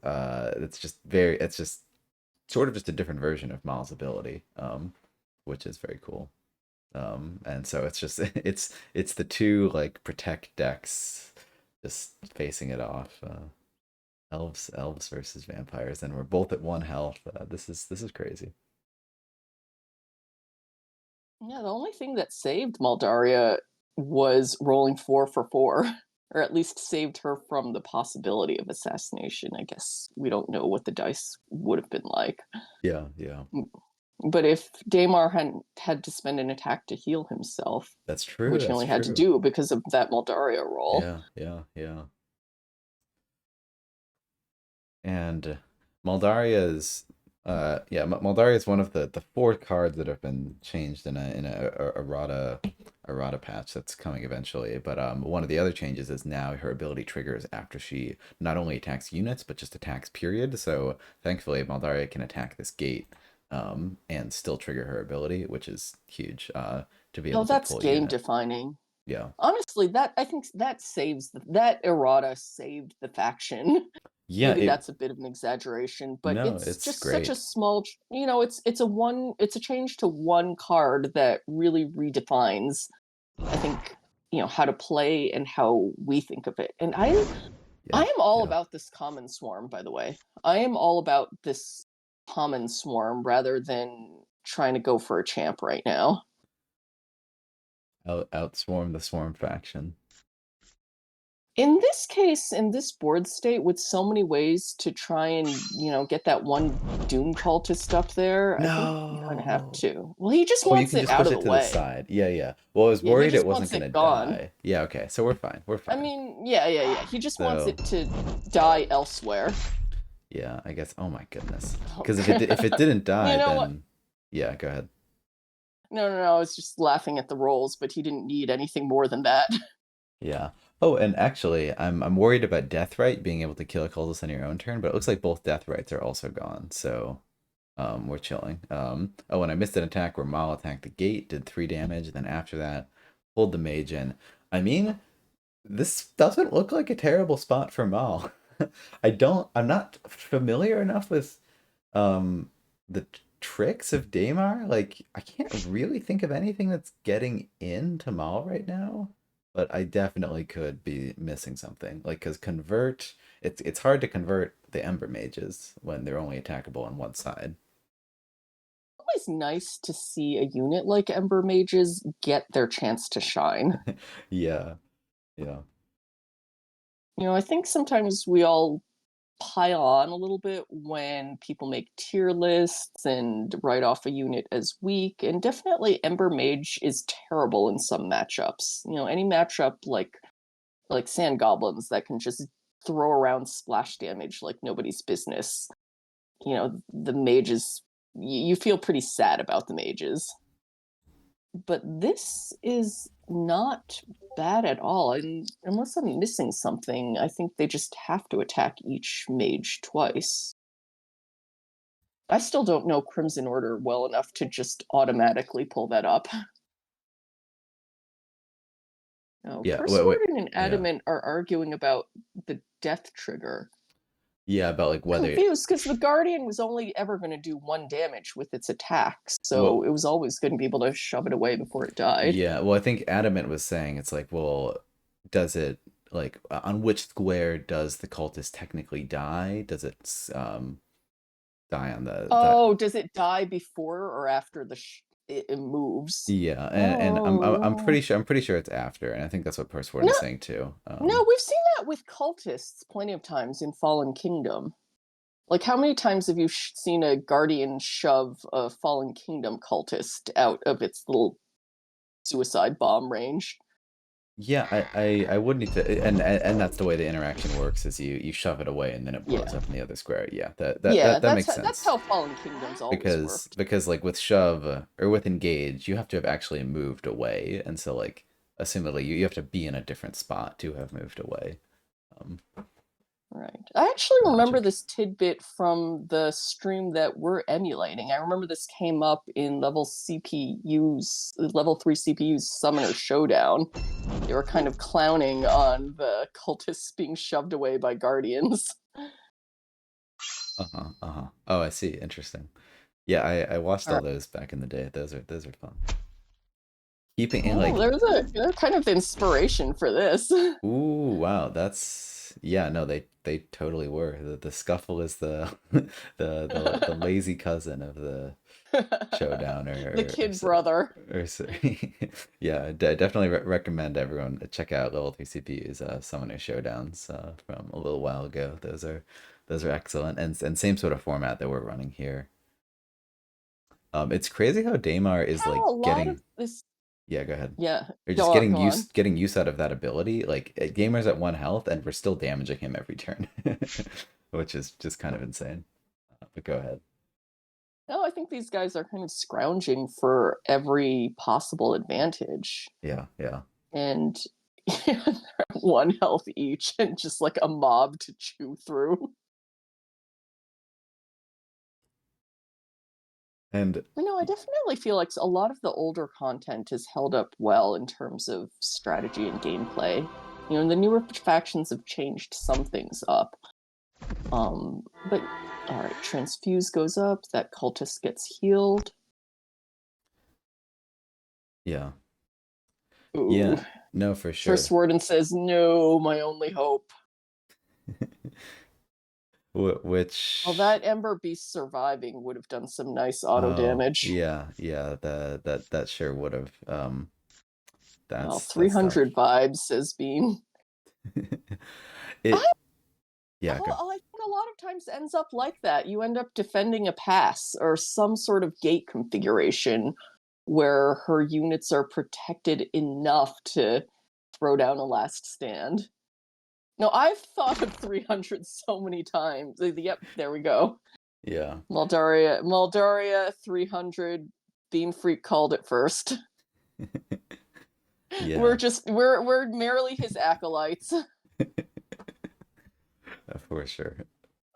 just very it's just sort of just a different version of Mal's ability, which is very cool. And so it's just it's the two like protect decks just facing it off. Elves versus vampires, and we're both at 1 health. This is crazy. Yeah, the only thing that saved Maldaria was rolling 4 for 4, or at least saved her from the possibility of assassination. I guess we don't know what the dice would have been like. Yeah, yeah. But if Daymar hadn't had to spend an attack to heal himself, That's true. which he That's only had to true. do because of that Maldaria roll. Yeah, yeah, yeah. And Maldaria's Maldaria is one of the 4 cards that have been changed in a errata patch that's coming eventually. But one of the other changes is now her ability triggers after she not only attacks units but just attacks period. So thankfully Maldaria can attack this gate and still trigger her ability, which is huge to be Oh, able to that's pull a game unit. defining. Yeah. Honestly, that I think that saves that errata saved the faction. Yeah, Maybe it that's a bit of an exaggeration, but no, it's it's just such a great. small, it's a change to one card that really redefines, I think, how to play and how we think of it. And I Yeah, am all yeah. about this common swarm, by the way. I am all about this common swarm rather than trying to go for a champ right now. Outswarm the swarm faction. In this case, in this board state, with so many ways to try and get that one doom cultist up there, I think you kind of have No. to. Well, he just Oh, you wants can it just out push of it the to the way. side. Yeah, yeah. Well, I was Yeah, he worried it just wasn't wants gonna it gone. die. Yeah, okay. So we're fine. We're I fine. mean, yeah. He just wants So, it to die elsewhere. yeah, I guess. Oh my goodness. Oh. Because if it didn't You die, know what? then yeah, go ahead. No. I was just laughing at the rolls, but he didn't need anything more than that. Yeah. Oh, and actually, I'm worried about Deathrite being able to kill a cultist on your own turn, but it looks like both Deathrites are also gone. So, we're chilling. Oh, and I missed an attack where Mal attacked the gate, did 3 damage, and then after that, pulled the mage in. I mean, this doesn't look like a terrible spot for Mal. I'm not familiar enough with the tricks of Daymar. Like I can't really think of anything that's getting into Mal right now, but I definitely could be missing something. Like cuz convert it's hard to convert the Ember Mages when they're only attackable on one side. Always nice to see a unit like Ember Mages get their chance to shine. Yeah. Yeah. I think sometimes we all pile on a little bit when people make tier lists and write off a unit as weak. And definitely Ember Mage is terrible in some matchups. Any matchup like Sand Goblins that can just throw around splash damage like nobody's business. The mages, you feel pretty sad about the mages. But this is not bad at all. And unless I'm missing something, I think they just have to attack each mage twice. I still don't know Crimson Order well enough to just automatically pull that up. No, Yeah. Wait. Pursewarden and Yeah. Adamant are arguing about the death trigger. Yeah, about like whether Confused because the Guardian was only ever going to do 1 damage with its attacks, so what it was always going to be able to shove it away before it died. yeah, well I think Adamant was saying it's like, well, does it like on which square does the cultist technically die? Does it die on the Oh, does it die before or after it moves? yeah, and Oh, I'm pretty sure it's after, and I think that's what Pursewarden no, is saying too. no, we've seen that with cultists plenty of times in Fallen Kingdom. Like, how many times have you seen a guardian shove a Fallen Kingdom cultist out of its little suicide bomb range? Yeah, I would need to, and that's the way the interaction works is you shove it away and then it blows Yeah, up in the other square. Yeah, yeah, that that's makes that's sense how Fallen Kingdoms always because worked. like with shove or with engage, you have to have actually moved away, and so like assumedly you have to be in a different spot to have moved away. Um, Right. I actually remember Logic. this tidbit from the stream that we're emulating. I remember this came up in level 3 CPU's Summoner Showdown. They were kind of clowning on the cultists being shoved away by guardians. Uh-huh, uh-huh. Oh, I see. Interesting. Yeah, I watched All all right. those back in the day. Those are fun. Keeping in Well, like, there's a kind of inspiration for this. ooh, wow, that's yeah, no, they totally were. The scuffle is the the lazy cousin of the showdown The kid brother. yeah, definitely recommend everyone check out level 3 CPU's Summoner Showdowns from a little while ago. Those are excellent and same sort of format that we're running here. It's crazy how Daymar is like How a lot of getting this. yeah, go ahead. Yeah, Or go just on, go on. getting use out of that ability. Like Gamer's at 1 health and we're still damaging him every turn, which is just kind of insane. But go ahead. No, I think these guys are kind of scrounging for every possible advantage. Yeah, yeah. And they're at 1 health each and just like a mob to chew through. And I definitely feel like a lot of the older content has held up well in terms of strategy and gameplay. The newer factions have changed some things up. But all right, transfuse goes up. That cultist gets healed. yeah. Ooh, Yeah. No, for sure. Pursewarden says no, my only hope. Well, Which that Ember Beast surviving would have done some nice auto oh, damage. yeah, yeah, that sure would have Well, that's 300 tough. vibes, says Bean. I, It yeah, go. I think a lot of times ends up like that. You end up defending a pass or some sort of gate configuration where her units are protected enough to throw down a last stand. No, I've thought of 300 so many times. Yep, there we go. Yeah. Maldaria 300. Bean Freak called it first. Yeah, We're merely his acolytes. for sure.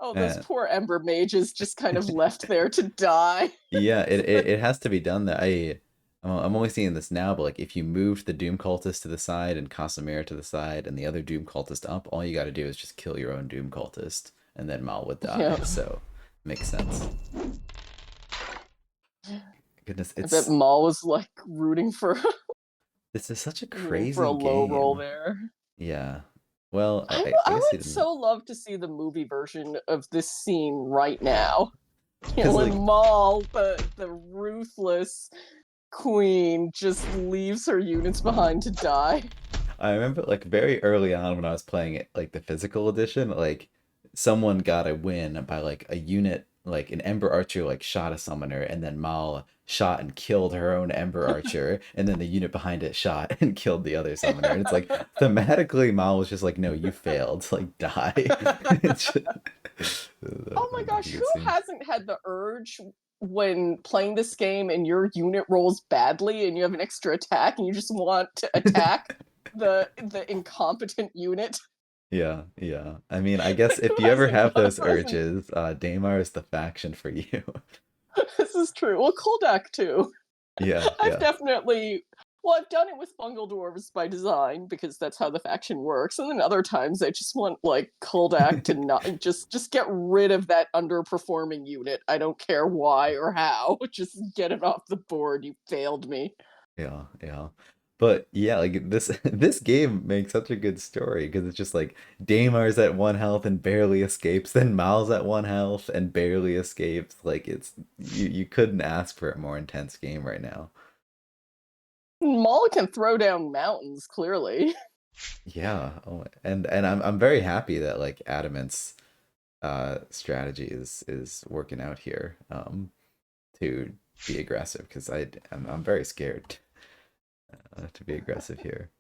Oh, those Uh, poor Ember mages just kind of left there to die. yeah, it has to be done that I'm only seeing this now, but like if you move the Doom cultist to the side and Casimir to the side and the other Doom cultist up, all you got to do is just kill your own Doom cultist, and then Mal would die. Yeah, So makes sense. Goodness, I bet Maul was like this is such a rooting for a crazy low roll game. there. Yeah. Well, I I guess he would didn't so love to see the movie version of this scene right now. because When like Maul, the ruthless queen, just leaves her units behind to die. I remember like very early on when I was playing it, like the physical edition, like someone got a win by like a unit, like an Ember Archer like shot a summoner, and then Mal shot and killed her own Ember Archer, and then the unit behind it shot and killed the other summoner. And it's like thematically Mal was just like, no, you failed, like die. It's just, Oh my that's a gosh, good who scene. hasn't had the urge when playing this game and your unit rolls badly and you have an extra attack and you just want to attack the incompetent unit? Yeah, yeah. I mean, I guess if Who you ever hasn't have those who hasn't urges, Daymar is the faction for you. This is true. Well, Koldak too. Yeah, I've yeah. definitely I've done it with Bungle Dwarves by design because that's how the faction works. And then other times I just want like Koldak to not just get rid of that underperforming unit. I don't care why or how. Just get it off the board. You failed me. Yeah, yeah. But yeah, like this this game makes such a good story because it's just like Damar's at 1 health and barely escapes, then Mal's at 1 health and barely escapes. Like it's you couldn't ask for a more intense game right now. Maul can throw down mountains, clearly. Yeah. Oh, and I'm very happy that like Adamant's strategy is working out here to be aggressive because I'm very scared to be aggressive here.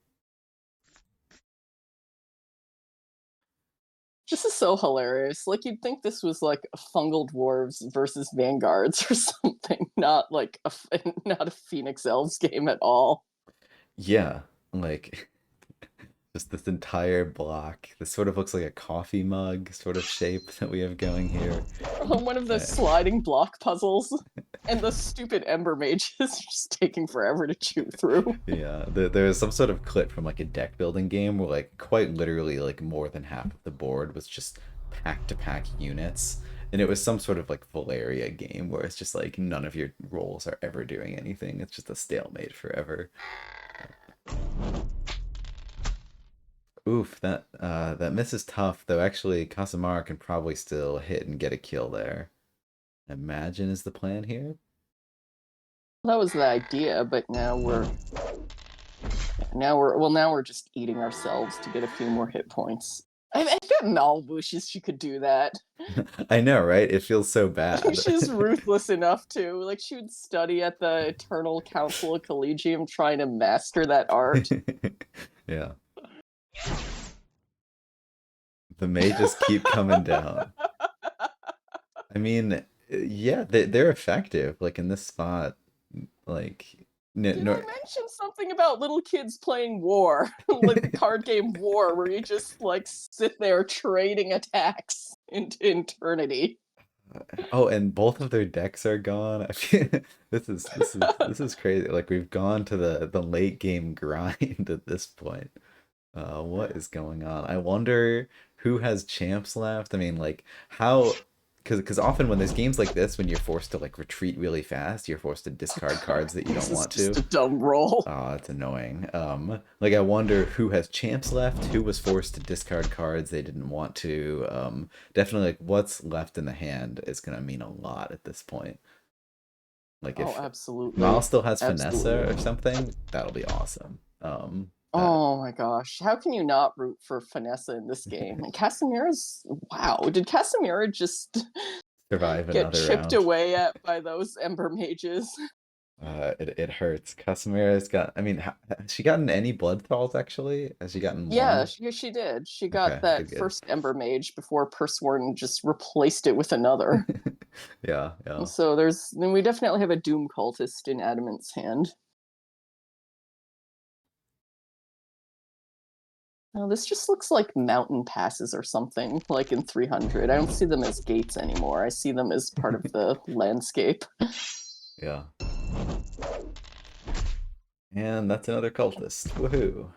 This is so hilarious. Like, you'd think this was like fungal dwarves versus vanguards or something, not like not a Phoenix Elves game at all. Yeah, like just this entire block. This sort of looks like a coffee mug sort of shape that we have going here. One of those Uh, sliding block puzzles, and the stupid Ember Mage is just taking forever to chew through. yeah, there was some sort of clip from like a deck building game where like quite literally like more than half of the board was just pack to pack units. And it was some sort of like Valeria game where it's just like none of your roles are ever doing anything. It's just a stalemate forever. Oof, that miss is tough, though actually Casamara can probably still hit and get a kill there. Imagine is the plan here. That was the idea, but now we're just eating ourselves to get a few more hit points. I bet Mal wishes she could do that. I know, right? It feels so bad. She's ruthless enough to, like, she would study at the Eternal Council of Collegium trying to master that art. Yeah. The mages keep coming down. I mean, yeah, they're effective. Like in this spot, like no, Did I no, mention something about little kids playing War? Like the card game War, where you just like sit there trading attacks into eternity. oh, and both of their decks are gone. I feel this is crazy. Like we've gone to the late game grind at this point. What is going on? I wonder who has champs left. I mean, like how, because often when there's games like this, when you're forced to like retreat really fast, you're forced to discard cards that you don't This is want just to. a dumb roll. Oh, it's annoying. Like I wonder who has champs left, who was forced to discard cards they didn't want to. Definitely like what's left in the hand is gonna mean a lot at this point. Like Oh, if Mal absolutely. still has Finesse Absolutely. or something, that'll be awesome. That Oh my gosh. How can you not root for Finessa in this game? And Casimira's, wow. Did Casimira just survive get another chipped round. away at by those Ember Mages? It hurts. Casimira's got. I mean, has she gotten any blood thralls actually? Has she gotten Yeah, one? she did. She got Okay, that good, good. first Ember Mage before Pursewarden just replaced it with another. Yeah, yeah. So then we definitely have a Doom Cultist in Adamant's hand. Now, this just looks like mountain passes or something, like in 300. I don't see them as gates anymore. I see them as part of the landscape. Yeah. And that's another cultist. Woohoo!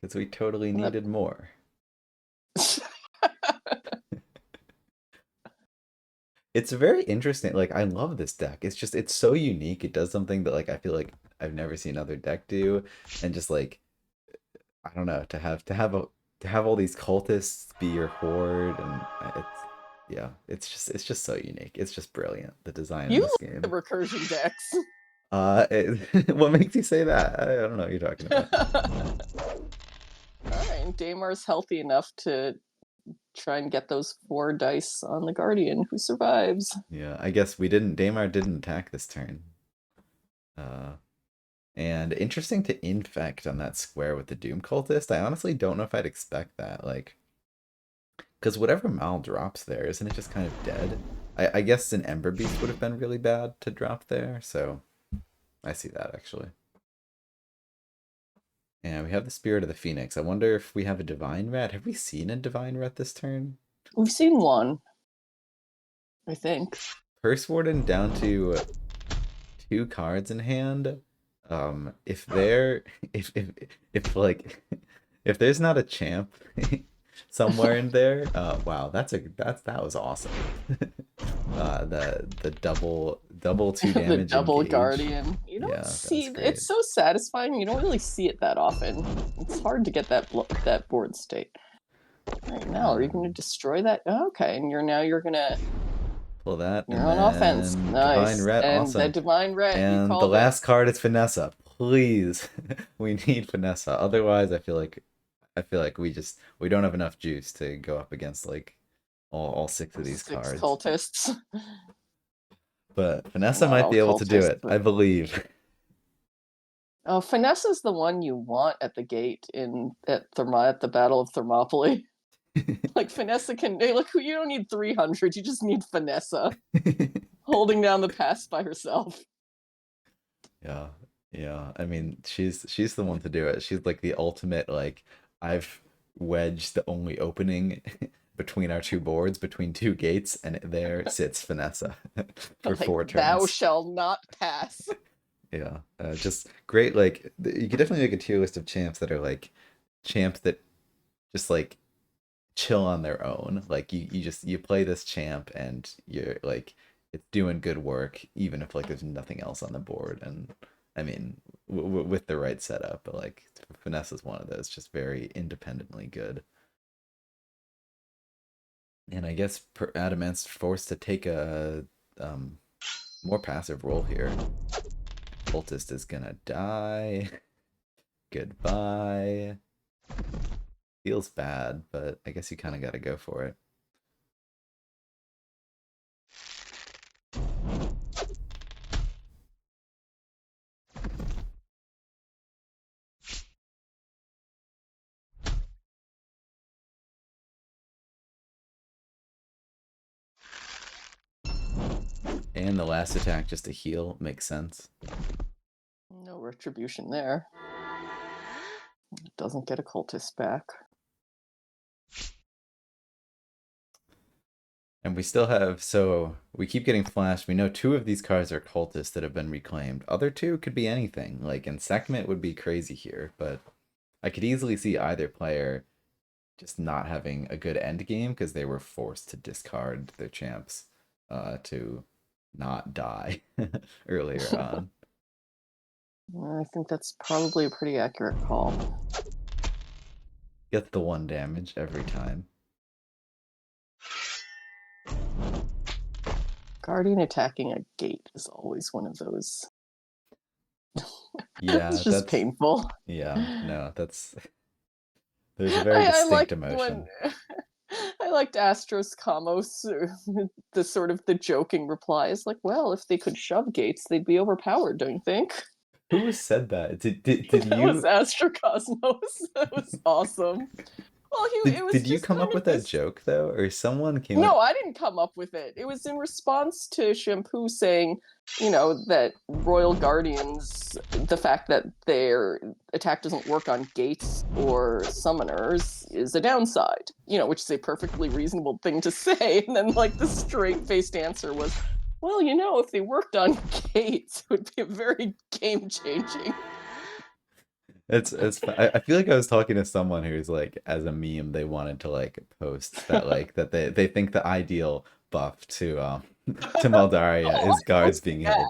Because we totally needed more. It's very interesting. Like I love this deck. It's so unique. It does something that like I feel like I've never seen other deck do, and just like I don't know to have all these cultists be your horde, and it's just so unique. It's just brilliant. The design in You this like the game. recursion decks. What makes you say that? I don't know what you're talking about. Alright, Damar's healthy enough to try and get those 4 dice on the Guardian who survives. Yeah, I guess we didn't. Daymar didn't attack this turn. Uh, and interesting to infect on that square with the Doom Cultist. I honestly don't know if I'd expect that. Like, because whatever Mal drops there, isn't it just kind of dead? I guess an Ember Beast would have been really bad to drop there, so I see that actually. And we have the Spirit of the Phoenix. I wonder if we have a Divine Rat. Have we seen a Divine Rat this turn? We've seen one, I think. Pursewarden down to 2 cards in hand. If they're if like if there's not a champ somewhere in there. Wow, that was awesome. The double 2 The damage double engage. guardian. You don't Yeah, that's see great. it's so satisfying. You don't really see it that often. It's hard to get that board state. Right now, are you going to Um, destroy that? Oh, okay, and you're gonna pull that, you're and on offense. then Divine Nice, Ret, and the awesome. divine ret. You And the called it. last card is Finessa. Please, we need Finessa. Otherwise, I feel like we don't have enough juice to go up against like all 6 of these Six cards. cultists. But Finessa Not might all be able to do cultists, it. but I believe. oh, finesse is the one you want at the gate at the Battle of Thermopylae. Like Finessa can look. You don't need 300. You just need Finessa holding down the pass by herself. Yeah, yeah. I mean, she's the one to do it. She's like the ultimate like I've wedged the only opening between our 2 boards, between 2 gates, and there sits Finessa for Like 4 thou turns. shall not pass. Yeah, just great. Like you could definitely make a tier list of champs that are like champs that just like chill on their own. Like you play this champ and you're like it's doing good work even if like there's nothing else on the board. And I mean with the right setup, but like Finesse is one of those just very independently good. And I guess Adamant's forced to take a more passive role here. Cultist is gonna die. Goodbye. Feels bad, but I guess you kind of got to go for it. And the last attack just to heal makes sense. No retribution there. Doesn't get a cultist back. And we still have, so we keep getting flashed. We know 2 of these cards are cultists that have been reclaimed. Other 2 could be anything. Like, Insectment would be crazy here, but I could easily see either player just not having a good end game because they were forced to discard their champs to not die earlier on. I think that's probably a pretty accurate call. Gets the 1 damage every time. Guardian attacking a gate is always one of those. Yeah, It's just that's painful. yeah, no, that's there's a very I distinct liked when emotion. I liked Astros Kamos, the sort of the joking reply is like, well, if they could shove gates, they'd be overpowered, don't you think? Who said that? Did That was you Astrocosmos. That was awesome. Well, it was did you just come kind up of with that this. joke though, or someone came up? No, I didn't come up with it. It was in response to Shampoo saying, that Royal Guardians, the fact that their attack doesn't work on gates or summoners is a downside, which is a perfectly reasonable thing to say. And then, like, the straight faced answer was, well, if they worked on gates, it would be a very game changing. I feel like I was talking to someone who's like as a meme they wanted to like post that like that they think the ideal buff to to Maldaria Oh, is I guards posted being that. held.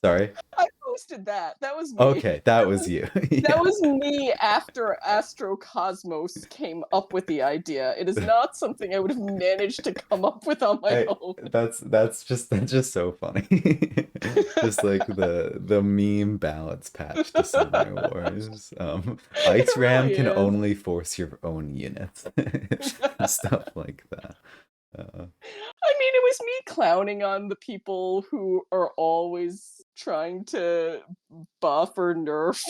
Sorry. I posted that. That was me. Okay, that was you. That Yeah. was me after Astrocosmos came up with the idea. It is not something I would have managed to come up with on my own. That's just so funny. Just like the meme balance patch to Summoner Wars. It Ice Ram really can is. only force your own units. Stuff like that. I mean, it was me clowning on the people who are always trying to buff or nerf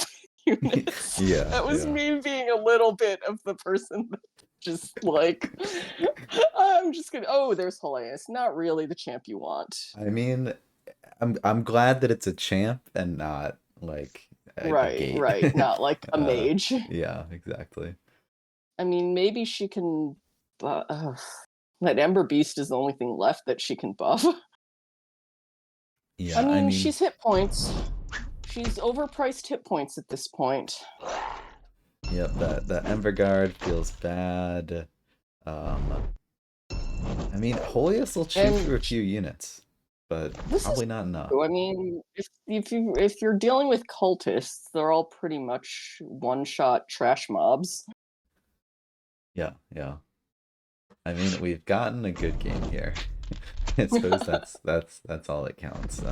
units. Yeah, That was yeah. me being a little bit of the person that just like, I'm just gonna, oh, there's Helias. Not really the champ you want. I mean, I'm glad that it's a champ and not like a Right, gate. right. Not like a uh, mage. yeah, exactly. I mean, maybe she can. That Ember Beast is the only thing left that she can buff. I Yeah, I mean, mean, she's hit points. She's overpriced hit points at this point. yep, that Ember Guard feels bad. Um, I mean, Holius will chew And through a few units, but this is probably not enough. true. I mean, if you're dealing with cultists, they're all pretty much one-shot trash mobs. Yeah, yeah. I mean, we've gotten a good game here. I suppose that's all that counts.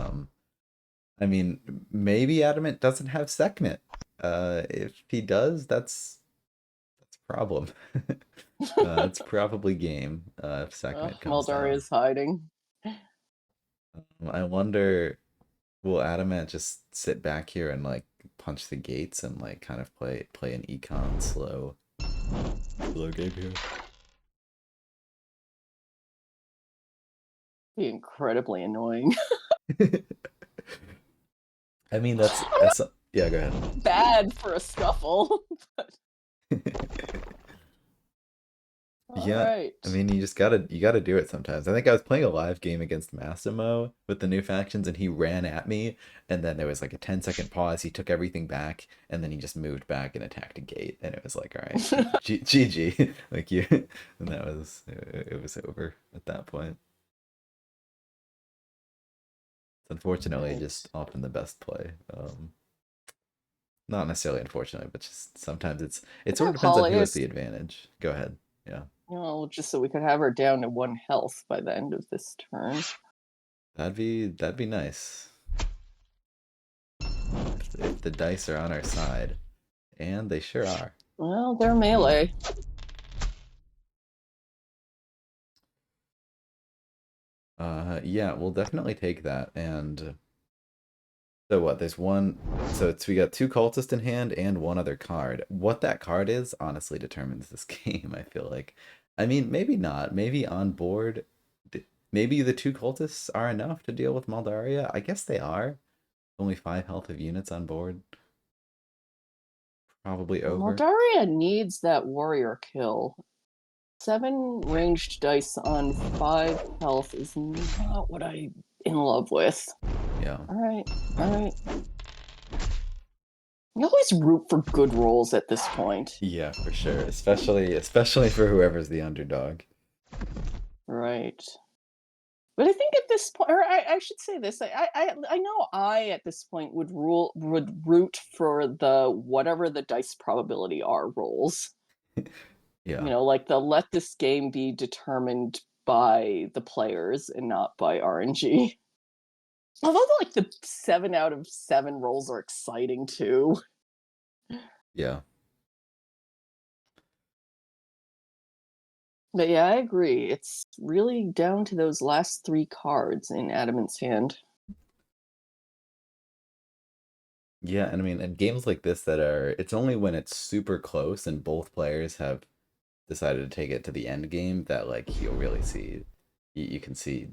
I mean, maybe Adamant doesn't have Sekhmet. If he does, that's a problem. It's probably game if Sekhmet comes Maldaria down. is hiding. I wonder, will Adamant just sit back here and like punch the gates and like kind of play an econ slow game here? Be incredibly annoying. I mean, that's yeah. Go Bad for a scuffle. ahead. All Yeah, I right. mean, you gotta do it sometimes. I think I was playing a live game against Massimo with the new factions, and he ran at me, and then there was like a 10-second pause. He took everything back, and then he just moved back and attacked a gate, and it was like, all right, GG, like you, and it was over at that point. It's All unfortunately right. just often the best play. Not necessarily unfortunately, but just sometimes it Could sort of have depends on who has Hollis. the advantage. Go ahead. Yeah, Just so we could have her down to 1 health by the end of this turn. that'd be nice. If the dice are on our side, and they sure are. Well, they're melee. Yeah, we'll definitely take that. And so what? There's one. So we got two cultists in hand and one other card. What that card is honestly determines this game. I feel like. I mean, maybe not. Maybe on board. Maybe the two cultists are enough to deal with Maldaria. I guess they are. Only 5 health of units on board. Probably over. Maldaria needs that warrior kill. 7 ranged dice on 5 health is not what I'm in love with. Yeah. All right, all right. You always root for good rolls at this point. Yeah, for sure. Especially for whoever's the underdog. Right. But I think at this point, or I should say this, I know I at this point would root for the whatever the dice probability are rolls. Yeah. Like the let this game be determined by the players and not by RNG. Although like the 7 out of 7 rolls are exciting too. Yeah. But yeah, I agree. It's really down to those last 3 cards in Adamant's hand. Yeah, and I mean, in games like this it's only when it's super close and both players have decided to take it to the end game that like you'll really see, you can see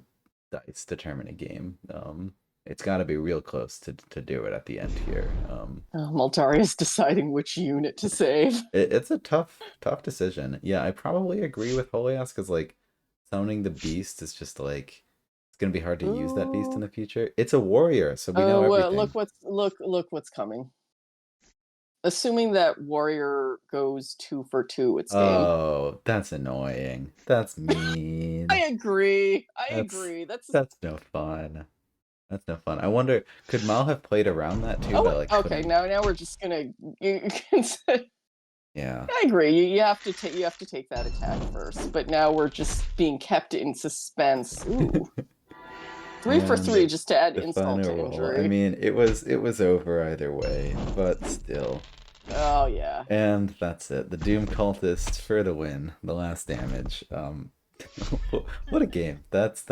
dice determine a game. It's got to be real close to do it at the end here. Maltaria's deciding which unit to save. It's a tough decision. Yeah, I probably agree with Holias because like summoning the beast is just like it's gonna be hard to use that beast in Ooh. the future. It's a warrior, so we know Oh, everything. look what's coming. Assuming that warrior goes 2 for 2, it's game. Oh, that's annoying. That's I mean. agree. I That's agree. That's that's no fun. That's no fun. I wonder, could Mal have played around that too, oh but like okay. couldn't? Now we're just gonna. Yeah. I agree. You have to take that attack first. But now we're just being kept in suspense. Ooh, 3 for 3 And just to add the insult final to roll. I injury. mean, it was over either way, but still. Oh yeah. And that's it. The Doom Cultist for the win. The last damage. What a game. That's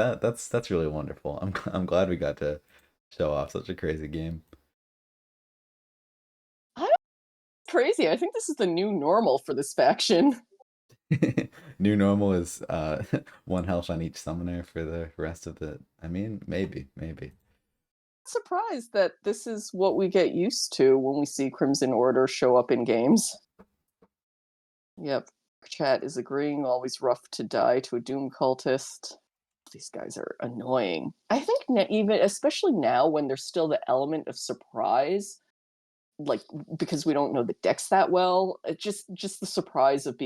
really wonderful. I'm glad we got to show off such a crazy game. I'm crazy. I think this is the new normal for this faction. New normal is 1 health on each summoner for the rest of the. I mean, maybe. Surprised that this is what we get used to when we see Crimson Order show up in games. Yep. Chat is agreeing. Always rough to die to a Doom cultist. These guys are annoying. I think even, especially now when there's still the element of surprise, like because we don't know the decks that well. Just the surprise of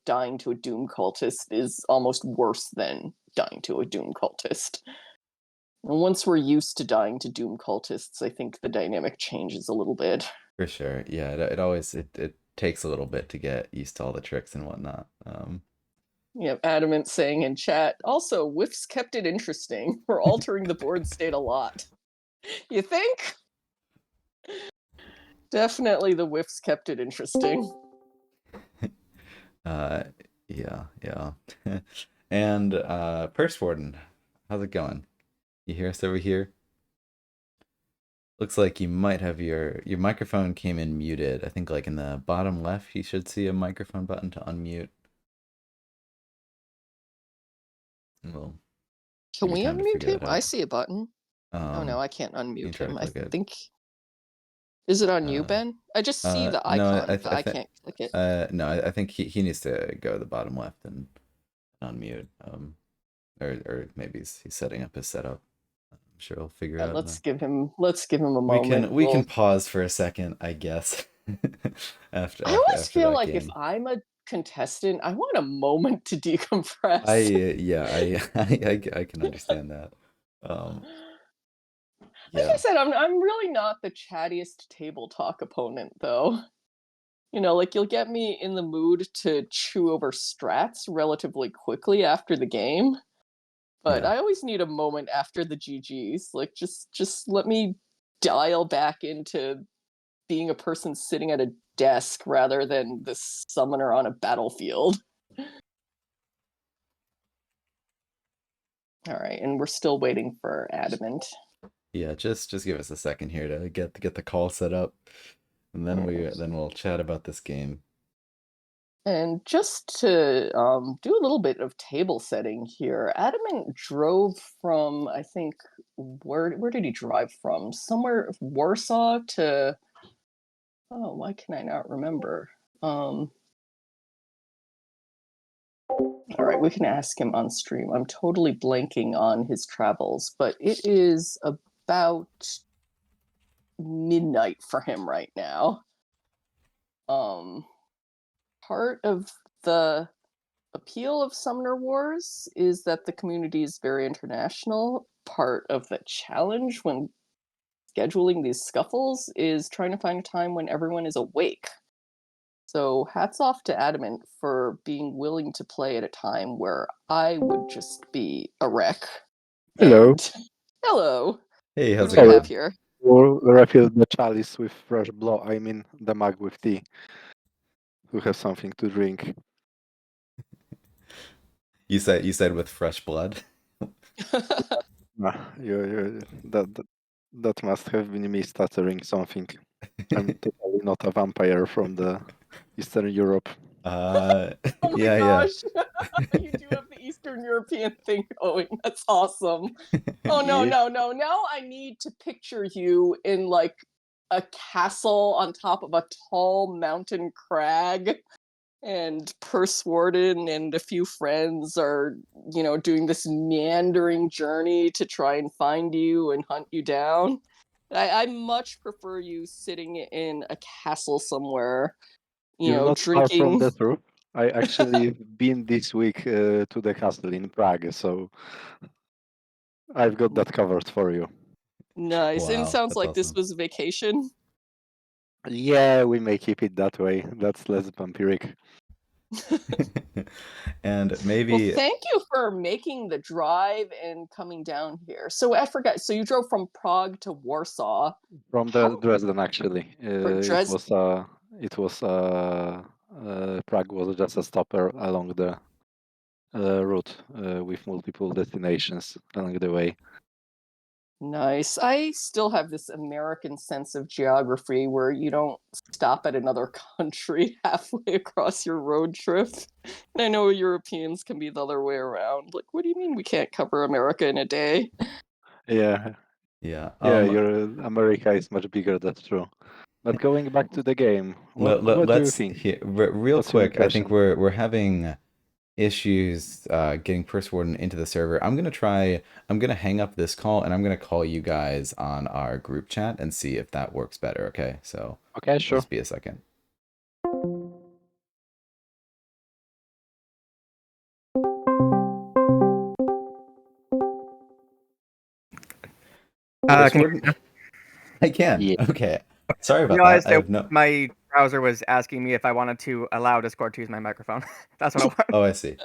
dying to a Doom cultist is almost worse than dying to a Doom cultist. And once we're used to dying to Doom cultists, I think the dynamic changes a little bit. For sure. Yeah, it always it takes a little bit to get used to all the tricks and whatnot. Yeah, Adamant saying in chat, also, whiffs kept it interesting. We're altering the board state a lot. You think? Definitely the whiffs kept it interesting. Uh, yeah, yeah. And Pursewarden, how's it going? You hear us over here? Looks like you might have your microphone came in muted. I think like in the bottom left, you should see a microphone button to unmute. Well, Can give you we time to unmute figure him? that I out. see a button. Oh no, Um, I can't you can unmute try to him. I click it. think. Is it on you, Uh, Ben? I just see the no, icon, but I I think can't click it. no, I think he needs to go to the bottom left and unmute. Or maybe he's setting up his setup. I'm sure he'll figure Yeah, out. let's give him a moment. We can pause for a second, I guess. I always After feel that like if game. I'm a contestant, I want a moment to decompress. Yeah, I can understand that. Um, Like I yeah, said, I'm really not the chattiest table talk opponent though. Like you'll get me in the mood to chew over strats relatively quickly after the game, but yeah. I always need a moment after the GGs. Like just let me dial back into being a person sitting at a desk rather than the summoner on a battlefield. All right, and we're still waiting for Adamant. Yeah, just give us a second here to get the call set up, and then we'll chat about this game. And just to do a little bit of table setting here, Adamant drove from, I think, where did he drive from? Somewhere Warsaw to, oh, why can I not remember? All right, we can ask him on stream. I'm totally blanking on his travels, but it is about midnight for him right now. Um, Part of the appeal of Summoner Wars is that the community is very international. Part of the challenge when scheduling these scuffles is trying to find a time when everyone is awake. So hats off to Adamant for being willing to play at a time where I would just be a wreck. Hello. And hello, Hey, who how's do it we have going? here? We'll refill the chalice with fresh blood. I mean, the mug with tea. Who has something to drink? You said with fresh blood. That must have been me stuttering something. I'm totally not a vampire from the Eastern Europe. Uh, Oh my yeah. gosh, you do have the Eastern European thing going. That's awesome. Oh no, Yeah. no, no. Now I need to picture you in like a castle on top of a tall mountain crag, and Pursewarden and a few friends are, doing this meandering journey to try and find you and hunt you down. I much prefer you sitting in a castle somewhere, You're not far from drinking. the truth. I actually been this week to the castle in Prague, so I've got that covered for you. Nice. And it Wow, sounds that's like this awesome. was a vacation. Yeah, we may keep it that way. That's less vampiric. And Well, maybe thank you for making the drive and coming down here. So I forgot. So you drove from Prague to Warsaw. From the How Dresden, actually. Dres? Prague was just a stopper along the route with multiple destinations along the way. Nice. I still have this American sense of geography where you don't stop at another country halfway across your road trip. And I know Europeans can be the other way around. Like, what do you mean we can't cover America in a day? Yeah, yeah. yeah, your America is much bigger, that's true. But going back to the game, what do you Let's think? real What's your quick. I think impression? we're having issues getting Pursewarden into the server. I'm gonna hang up this call and I'm gonna call you guys on our group chat and see if that works better. Okay, so Okay, it'll sure. just be a second. Can you Pursewarden, I can. Yeah. Okay, sorry about that. realize I that have no. my browser was asking me if I wanted to allow Discord to use my microphone. That's what I want. Oh, I see.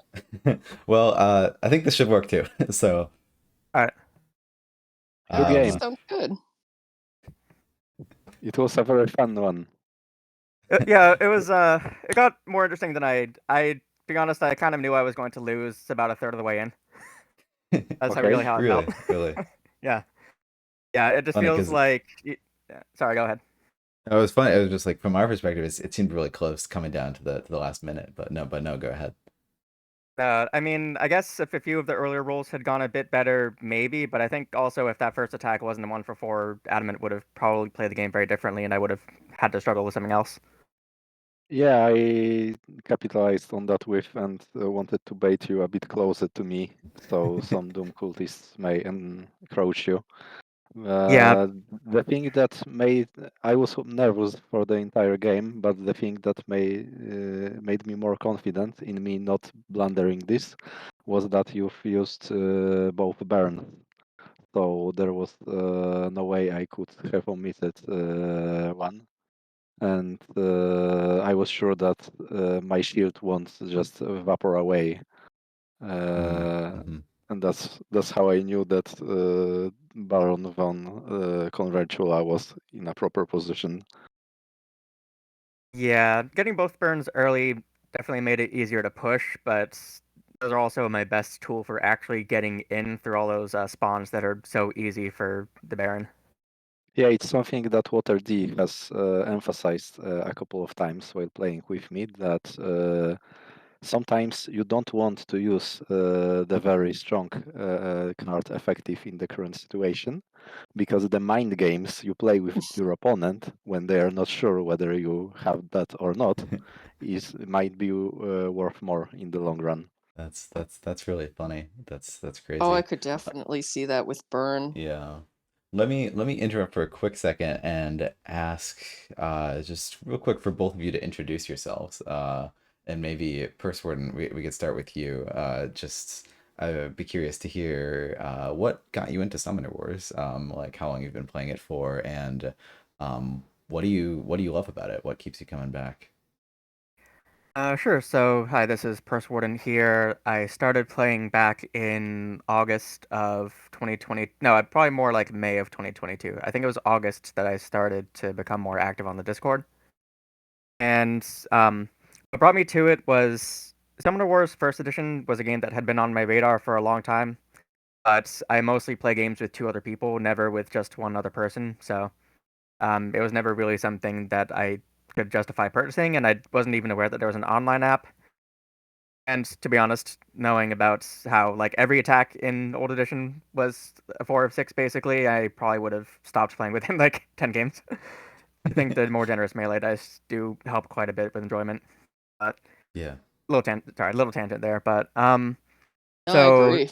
Well, I think this should work too. So, All right. Good Okay, game. um, sounds good. It was a very fun one. Yeah, it was. It got more interesting than I. Be honest, I kind of knew I was going to lose about a third of the way in. That's how really Okay. how it felt. really Yeah, yeah. It just funny feels because like. Sorry, go ahead. it was funny. It was just like from our perspective, it seemed really close coming down to the last minute. But no, go ahead. I mean, I guess if a few of the earlier rolls had gone a bit better, maybe. But I think also if that first attack wasn't a 1 for 4, Adamant would have probably played the game very differently, and I would have had to struggle with something else. Yeah, I capitalized on that whiff and wanted to bait you a bit closer to me, so some Doom cultists may encroach you. Yeah, The thing that made I was nervous for the entire game, but the thing that made me more confident in me not blundering this was that you've used both burn. So there was no way I could have omitted one, and I was sure that my shield won't just vapor away. Mm-hmm. And that's how I knew that Baron von Convertula was in a proper position. yeah. Getting both burns early definitely made it easier to push, but those are also my best tool for actually getting in through all those spawns that are so easy for the Baron. Yeah, it's something that Water D has emphasized a couple of times while playing with me, that sometimes you don't want to use the very strong card effective in the current situation, because the mind games you play with your opponent when they are not sure whether you have that or not might be worth more in the long run. That's really funny. That's Oh, I crazy. could definitely see that with Burn. Yeah. Let me interrupt for a quick second and ask just real quick for both of you to introduce yourselves. And maybe Pursewarden, we could start with you. Just I'd be curious to hear what got you into Summoner Wars, like how long you've been playing it for, and what do you love about it? What keeps you coming back? Sure. So, hi, this is Pursewarden here. I started playing back in August of 2020. No, probably more like May of 2022. I think it was August that I started to become more active on the Discord. And what brought me to it was Summoner Wars First Edition was a game that had been on my radar for a long time, but I mostly play games with two other people, never with just one other person. So it was never really something that I could justify purchasing, and I wasn't even aware that there was an online app. And to be honest, knowing about how like every attack in Old Edition was a 4 of 6 basically, I probably would have stopped playing with him like 10 games. I think the more generous melee dice do help quite a bit with enjoyment. But Yeah. little tangent there. But No, I so agree.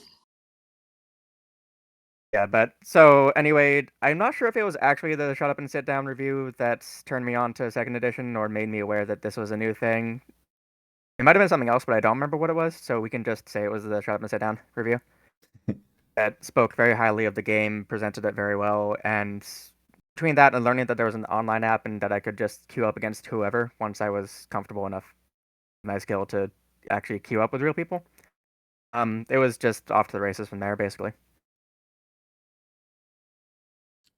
yeah, but so anyway, I'm not sure if it was actually the Shut Up and Sit Down review that turned me on to Second Edition or made me aware that this was a new thing. It might have been something else, but I don't remember what it was. So we can just say it was the Shut Up and Sit Down review that spoke very highly of the game, presented it very well, and between that and learning that there was an online app and that I could just queue up against whoever once I was comfortable enough in my skill to actually queue up with real people, it was just off to the races from there, basically.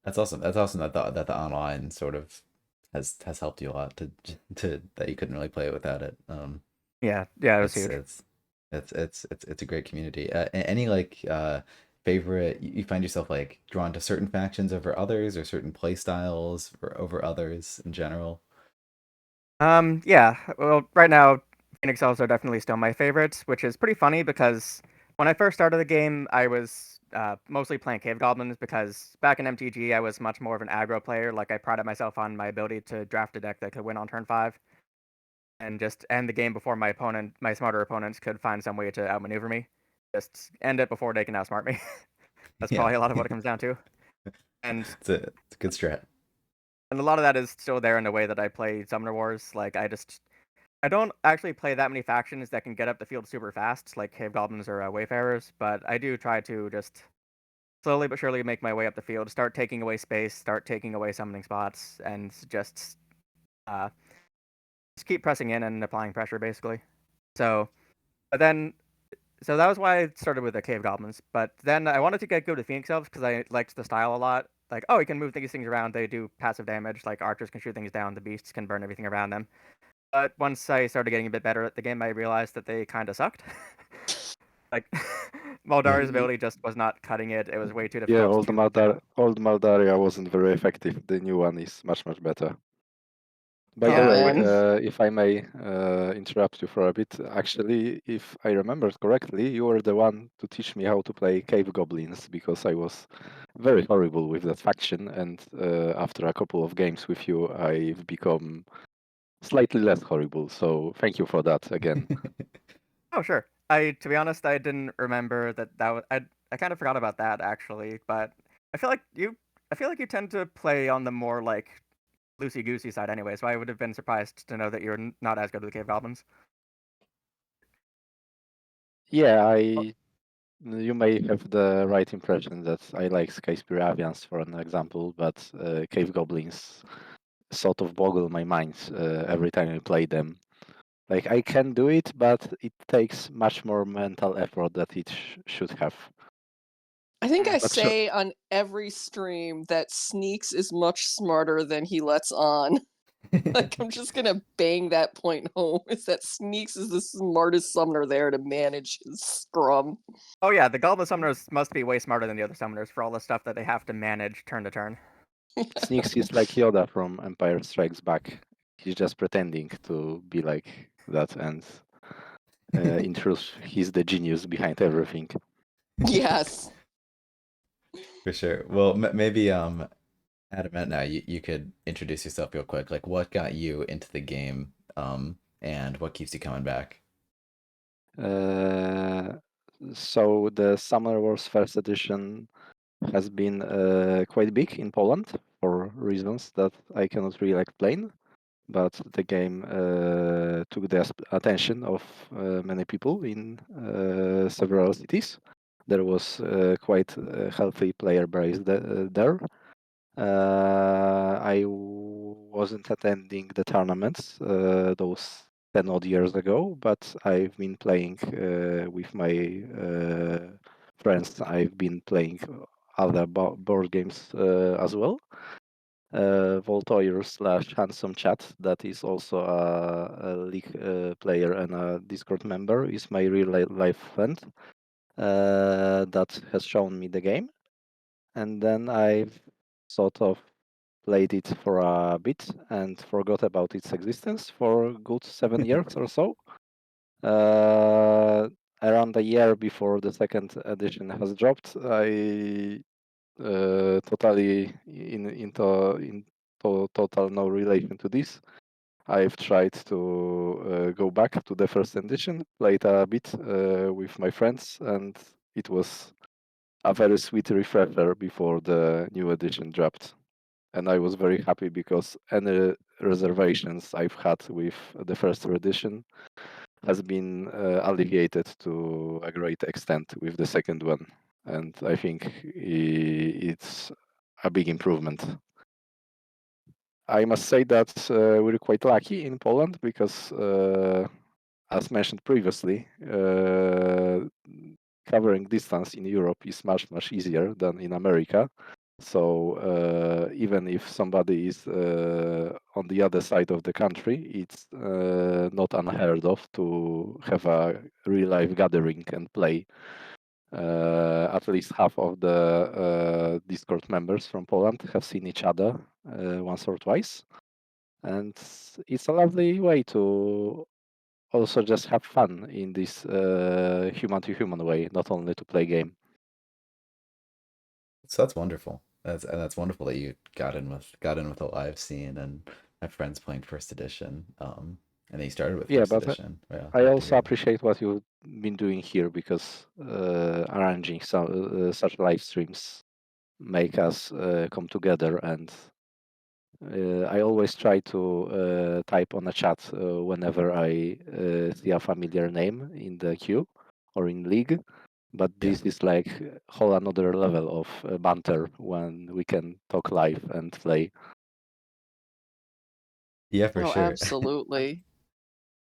That's awesome. That's awesome that the online sort of has helped you a lot to that you couldn't really play it without it. Yeah, yeah, it was It's huge. it's it's a great community. Any like favorite you find yourself like drawn to certain factions over others or certain play styles over others in general? Yeah. Well, right now, Phoenix Elves are definitely still my favorites, which is pretty funny because when I first started the game, I was mostly playing Cave Goblins because back in MTG, I was much more of an aggro player. Like I prided myself on my ability to draft a deck that could win on turn 5. and just end the game before my smarter opponents could find some way to outmaneuver me. Just end it before they can outsmart me. That's Yeah, probably a lot of what it comes down to. And it's a good strat. a lot of that is still there in the way that I play Summoner Wars. Like I don't actually play that many factions that can get up the field super fast, like Cave Goblins or Wayfarers, but I do try to just slowly but surely make my way up the field, start taking away space, start taking away summoning spots, and uh, just keep pressing in and applying pressure, basically. So, but then, so that was why I started with the Cave Goblins. But then I wanted to go to Phoenix Elves because I liked the style a lot. Like, oh, you can move these things around. They do passive damage. Like archers can shoot things down. The beasts can burn everything around them. But once I started getting a bit better at the game, I realized that they kind of sucked. Like Yeah. Maldaria's ability just was not cutting it. It was way too Yeah, difficult to. old Maldaria wasn't very effective. The new one is much, much better. By the Oh Yeah, way, man. if I may interrupt you for a bit, actually, if I remembered correctly, you were the one to teach me how to play Cave Goblins because I was very horrible with that faction, and after a couple of games with you, I've become slightly less horrible. So thank you for that again. Oh, sure. To be honest, I didn't remember that was. I kind of forgot about that actually, but I feel like you. I feel like you tend to play on the more like loosey goosey side anyway, so I would have been surprised to know that you're not as good with the cave goblins. Yeah, Oh, you may have the right impression that I like Sky Avians, for an example, but Cave Goblins sort of boggle my mind every time I play them. Like I can do it, but it takes much more mental effort that it should have. I think I Not sure. say on every stream that Sneaks is much smarter than he lets on. Like, I'm just gonna bang that point home, is that Sneaks is the smartest summoner there to manage his scrum. oh yeah, the goblin summoners must be way smarter than the other summoners for all the stuff that they have to manage turn to turn. Sneaks is like Yoda from Empire Strikes Back. He's just pretending to be like that, and in truth, he's the genius behind everything. Yes. For sure. Well, maybe Adamant, now you could introduce yourself real quick. Like, what got you into the game, and what keeps you coming back? Uh, so the Summer Wars First Edition has been quite big in Poland for reasons that I cannot really explain. But the game took the attention of many people in several cities. There was quite a healthy player base there. I wasn't attending the tournaments those 10 odd years ago, but I've been playing with my friends. I've been playing other board games as well. Voltoyer / Handsome Chat, that is also a League player and a Discord member, is my real life friend that has shown me the game. And then I've sort of played it for a bit and forgot about its existence for a good 7 years or so. Around a year before the second edition has dropped, I totally into total no relation to this. I've tried to go back to the first edition, played a bit with my friends, and it was a very sweet refresher before the new edition dropped. And I was very happy because any reservations I've had with the first edition has been alleviated to a great extent with the second one. And I think it's a big improvement. I must say that we're quite lucky in Poland because, as mentioned previously, covering distance in Europe is much easier than in America. So even if somebody is on the other side of the country, it's not unheard of to have a real life gathering and play. At least half of the Discord members from Poland have seen each other once or twice, and it's a lovely way to also just have fun in this human to human way, not only to play game. So that's wonderful. That's wonderful that you got in with a live scene and have friends playing first edition. And then you started with Yeah, first but edition. Well, I glad to also hear that. appreciate what you've been doing here because arranging such live streams make us come together, and I always try to type on a chat whenever I see a familiar name in the queue or in league. But Yeah. this is like whole another level of banter when we can talk live and play. Yeah, for Oh, sure. absolutely.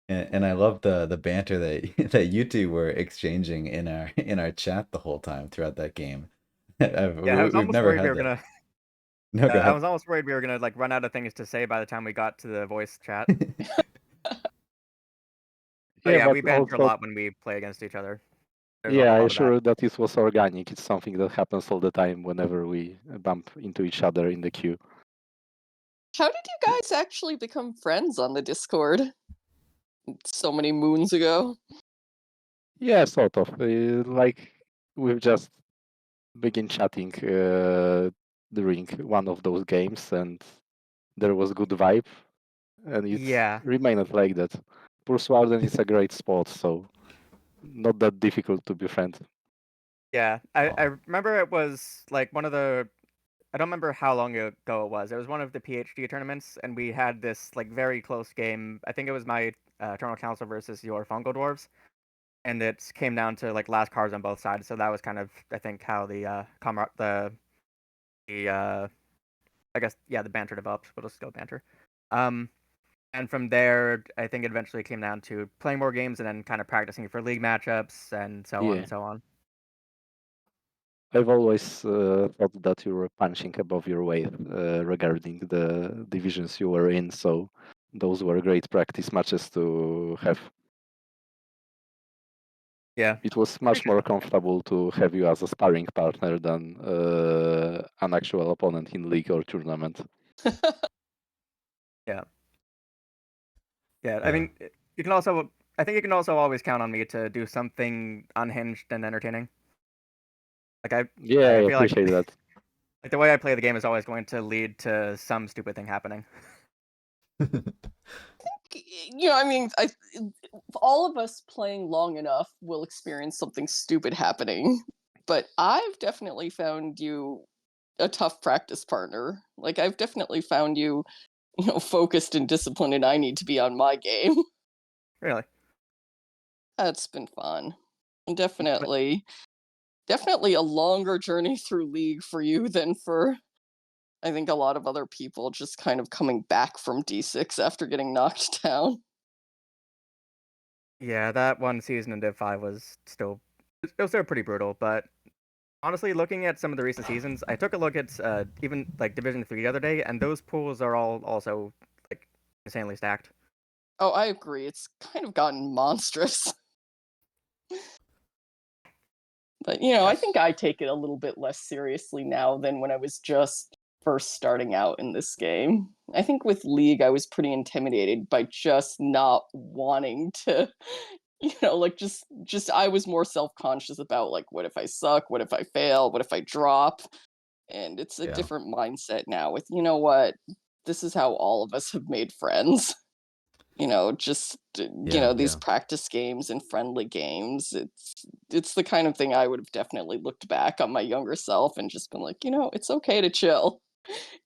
And I love the banter that that you two were exchanging in our chat the whole time throughout that game. Yeah, I was We've almost never worried we had were that. gonna. No, go I was ahead. almost worried we were gonna like run out of things to say by the time we got to the voice chat. But Yeah, yeah, but we banter a also, lot when we play against each other. There's a yeah, I'm lot of that. sure that it was organic. It's something that happens all the time whenever we bump into each other in the queue. How did you guys actually become friends on the Discord? So many moons ago. Yeah, sort of. Like we've just begin chatting during one of those games, and there was good vibe, and it's Yeah, remained like that. Pursewarden is a great spot, so not that difficult to befriend. yeah. I Oh, remember it was like one of the. I don't remember how long ago it was. It was one of the PhD tournaments, and we had this like very close game. I think it was my Eternal Council versus your Fungal Dwarves, and it came down to like last cards on both sides. So that was kind of I think how the I guess yeah the banter developed. We'll just go banter. Um, and from there, I think it eventually came down to playing more games and then kind of practicing for league matchups and so on Yeah, and so on. I've always thought that you were punching above your weight regarding the divisions you were in, so those were great practice matches to have. Yeah, It was I much appreciate more comfortable to have you as a sparring partner than an actual opponent in league or tournament. yeah, yeah. I yeah. mean, you can also. I think you can also always count on me to do something unhinged and entertaining. Like Yeah, I I feel like appreciate that. like the way I play the game is always going to lead to some stupid thing happening. I mean, all of us playing long enough will experience something stupid happening. But I've definitely found you a tough practice partner. Like I've definitely found you, focused and disciplined, and I need to be on my game. Really. That's been fun. But Definitely a longer journey through League for you than for I think a lot of other people just kind of coming back from D6 after getting knocked down. yeah, that one season in Div 5 was still it was still pretty brutal, but honestly, looking at some of the recent seasons, I took a look at even like Division 3 the other day, and those pools are all also like insanely stacked. Oh, I agree. It's kind of gotten monstrous. But, I think Yes. I take it a little bit less seriously now than when I was just first starting out in this game. I think with League, I was pretty intimidated by just not wanting to, like just I was more self-conscious about like what if I suck, what if I fail, what if I drop? And it's a Yeah. different mindset now with, what, this is how all of us have made friends. Just Yeah. these Yeah. practice games and friendly games. It's the kind of thing I would have definitely looked back on my younger self and just been like, it's okay to chill.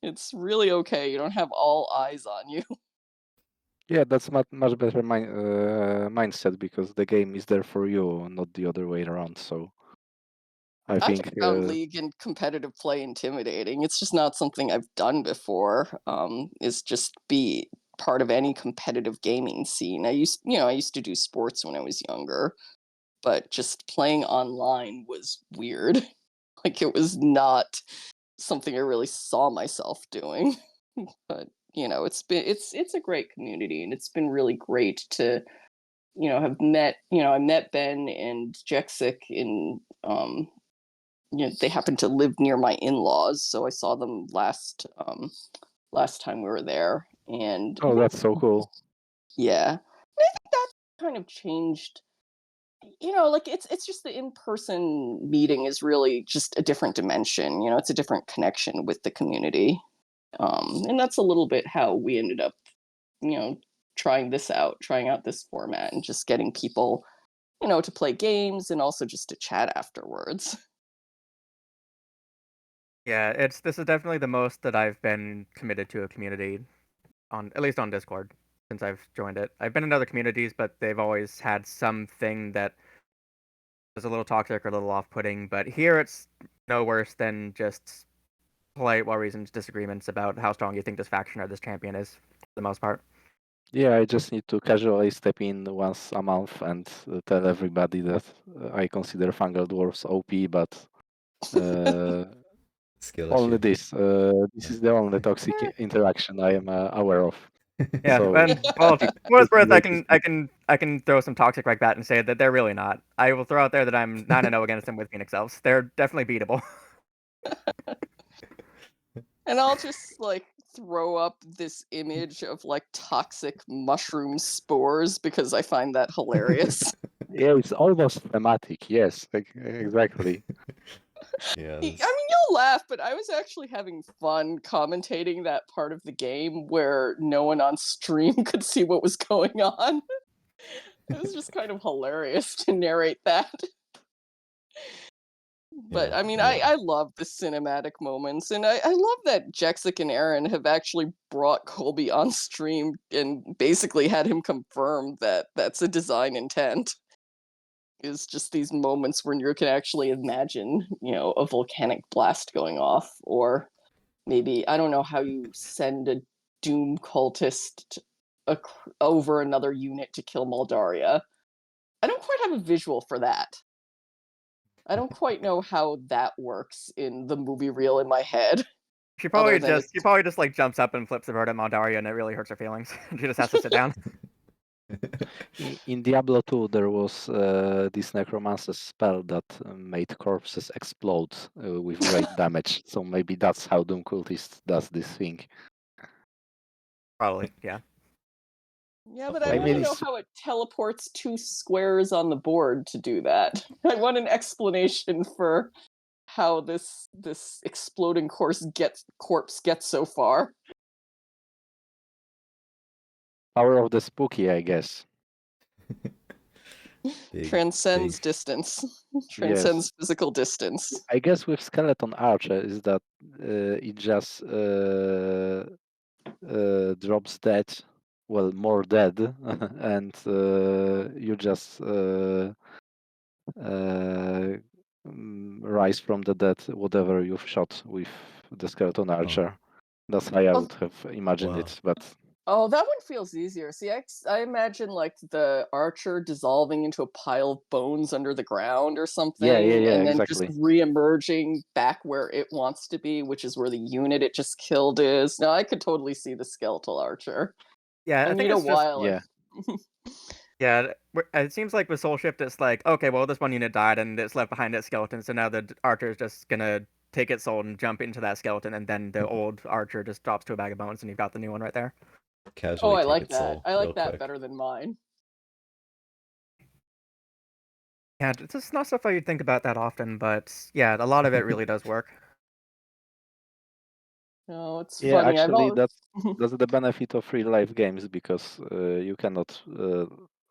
It's really okay. You don't have all eyes on you. Yeah, that's much better mindset because the game is there for you, not the other way around. So I I just think, found League and competitive play intimidating. It's just not something I've done before. Is just be part of any competitive gaming scene. I used to do sports when I was younger, but just playing online was weird. Like it was not something I really saw myself doing. But it's a great community, and it's been really great to have met. I met Ben and Jexic in they happen to live near my in-laws, so I saw them last time we were there, and oh, that's so cool. yeah, and I think that kind of changed. Like it's just the in-person meeting is really just a different dimension. It's a different connection with the community, and that's a little bit how we ended up, you know trying out this format, and just getting people, to play games and also just to chat afterwards. Yeah, this is definitely the most that I've been committed to a community at least on Discord since I've joined it. I've been in other communities, but they've always had something that was a little toxic or a little off-putting. But here, it's no worse than just polite, well-reasoned disagreements about how strong you think this faction or this champion is, for the most part. Yeah, I just need to casually step in once a month and tell everybody that I consider Fungal Dwarfs OP, but Skill only issue. this. This is the only toxic interaction I am aware of. Yeah, So and well, for what it's worth, basically, I can throw some toxic like that and say that they're really not. I will throw out there that I'm 9-0 against them with Phoenix Elves. They're definitely beatable. And I'll just throw up this image of toxic mushroom spores because I find that hilarious. yeah, it's almost thematic. Yes, exactly. Yeah. I mean, you'll laugh, but I was actually having fun commentating that part of the game where no one on stream could see what was going on. It was just kind of hilarious to narrate that. But Yeah, I mean, yeah. I love the cinematic moments, and I love that Jexic and Aaron have actually brought Colby on stream and basically had him confirm that that's a design intent. Is just these moments when you can actually imagine, a volcanic blast going off, or maybe I don't know how you send a doom cultist over another unit to kill Maldaria. I don't quite have a visual for that. I don't quite know how that works in the movie reel in my head. She Other probably than just like jumps up and flips the bird at Maldaria, and it really hurts her feelings. She just has to sit down. In Diablo 2, there was this necromancer spell that made corpses explode with great damage. So maybe that's how Doom Cultist does this thing. Probably, yeah. Yeah, but I I want mean, to know it's how it teleports 2 squares on the board to do that. I want an explanation for how this exploding corpse gets so far. power of the spooky, I guess. Transcends big. distance. Yes. Transcends physical distance. I guess with Skeleton Archer is that it just drops dead, well, more dead, and you just rise from the dead whatever you've shot with the Skeleton Archer. That's how I Oh. would have imagined Wow. it, but Oh, that one feels easier. See, I imagine the archer dissolving into a pile of bones under the ground or something, yeah, and then exactly. just re-emerging back where it wants to be, which is where the unit it just killed is. No, I could totally see the skeletal archer. Yeah, I think need a it's just while. Yeah. yeah. It seems like with Soul Shift, it's like okay, well, this one unit died and it's left behind its skeleton, so now the archer is just gonna take its soul and jump into that skeleton, and then the old archer just drops to a bag of bones, and you've got the new one right there. Casually Oh, I take like its that. soul I real like that quick. better than mine. Yeah, it's just not stuff you'd think about that often, but yeah, a lot of it really does work. No, it's Yeah, funny. I've actually, always that's the benefit of real life games because you cannot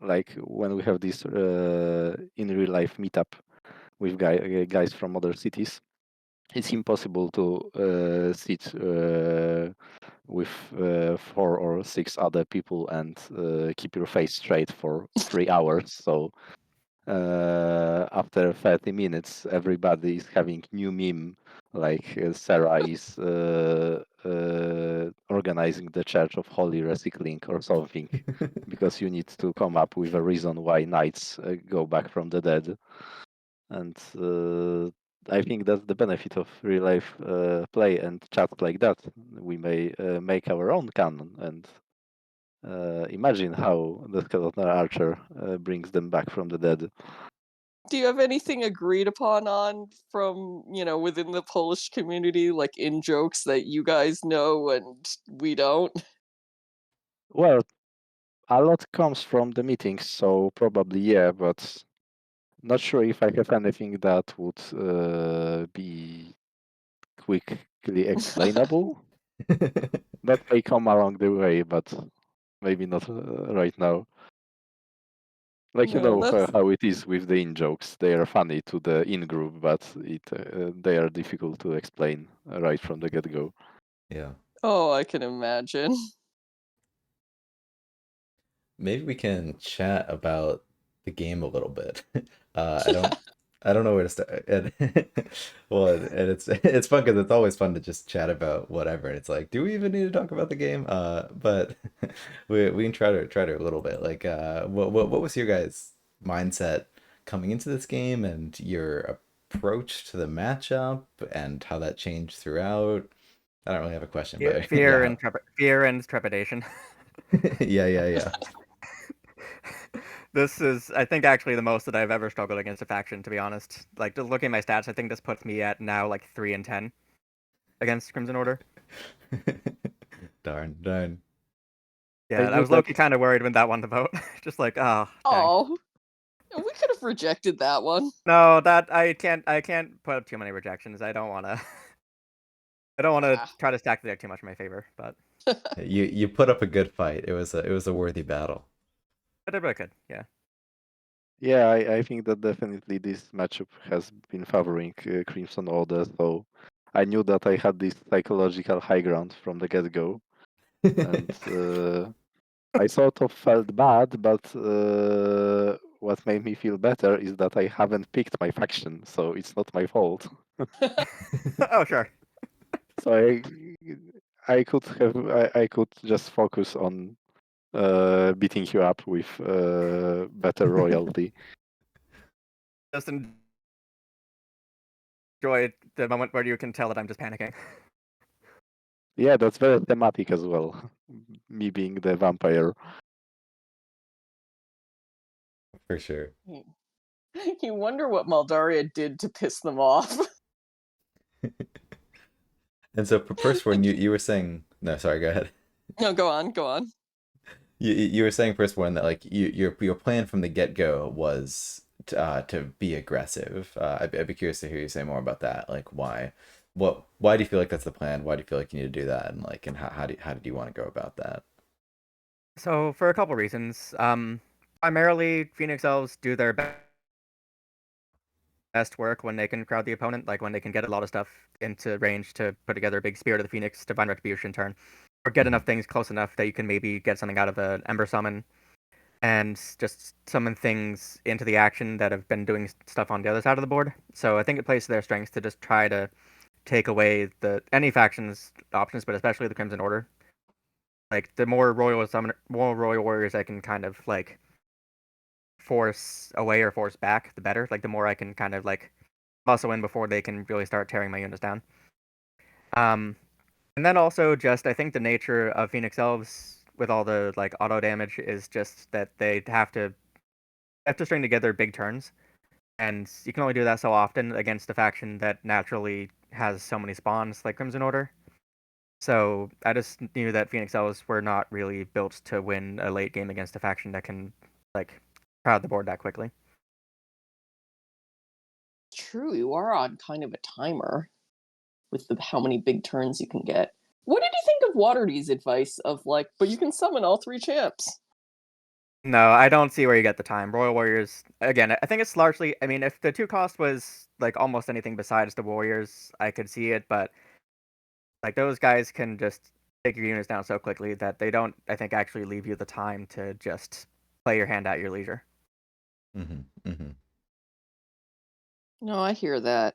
like when we have this in real life meetup with guys from other cities. It's impossible to sit with 4 or 6 other people and keep your face straight for 3 hours. So after 30 minutes, everybody is having new meme. Like Sarah is organizing the Church of Holy Recycling or something, because you need to come up with a reason why knights go back from the dead. And I think that's the benefit of real life play and chat like that. We may make our own canon and imagine how the Skeleton Archer brings them back from the dead. Do you have anything agreed upon on from, within the Polish community, like in jokes that you guys know and we don't? Well, a lot comes from the meetings, so probably yeah, but not sure if I have anything that would be quickly explainable. That may come along the way, but maybe not right now. Like you No, know that's how it is with the in jokes. They are funny to the in group, but they are difficult to explain right from the get go. Yeah. oh, I can imagine. Maybe we can chat about the game a little bit. I don't know where to start. And well, and it's fun because it's always fun to just chat about whatever. It's like, do we even need to talk about the game? But we can try to a little bit. Like, what was your guys' mindset coming into this game and your approach to the matchup and how that changed throughout? I don't really have a question, but yeah, Fear and trepidation. yeah. This is, I think, actually the most that I've ever struggled against a faction, to be honest. Like, just looking at my stats, I think this puts me at now like 3-10 against Crimson Order. Darn. I Yeah, I knew was that. low-key kind of worried when that won the vote. Just like, oh, dang. Oh, we could have rejected that one. No, that I can't put up too many rejections. I don't want to. I don't want to Ah. try to stack the deck too much in my favor, but You put up a good fight. It was a worthy battle. I did what I could. Yeah. Yeah, I think that definitely this matchup has been favoring Crimson Order. So I knew that I had this psychological high ground from the get go, and I sort of felt bad, but what made me feel better is that I haven't picked my faction, so it's not my fault. Oh, sure. So I could just focus on beating you up with better royalty. Just enjoy the moment where you can tell that I'm just panicking. Yeah, that's very thematic as well. Me being the vampire. For sure. You wonder what Maldaria did to piss them off. And so first one, you were saying no, sorry, go ahead. No, go on, go on. You were saying first one that like your plan from the get go was to be aggressive. I'd be curious to hear you say more about that. Like why do you feel like that's the plan? Why do you feel like you need to do that? And like and how did you want to go about that? So for a couple reasons, primarily Phoenix Elves do their best work when they can crowd the opponent, like when they can get a lot of stuff into range to put together a big Spirit of the Phoenix Divine Retribution turn, or get enough things close enough that you can maybe get something out of an Ember Summon and just summon things into the action that have been doing stuff on the other side of the board. So I think it plays to their strengths to just try to take away any faction's options, but especially the Crimson Order. Like the more more royal warriors I can kind of like force away or force back, the better. Like the more I can kind of like muscle in before they can really start tearing my units down. And then also just I think the nature of Phoenix Elves with all the like auto damage is just that they have to string together big turns, and you can only do that so often against a faction that naturally has so many spawns like Crimson Order. So I just knew that Phoenix Elves were not really built to win a late game against a faction that can like crowd the board that quickly. True, you are on kind of a timer with how many big turns you can get. What did you think of Waterdee's advice of like, but you can summon all three champs? No, I don't see where you get the time. Royal Warriors, again, I think it's largely, I mean, if the two cost was like almost anything besides the Warriors, I could see it, but like those guys can just take your units down so quickly that they don't, I think, actually leave you the time to just play your hand at your leisure. Mm-hmm. No, I hear that.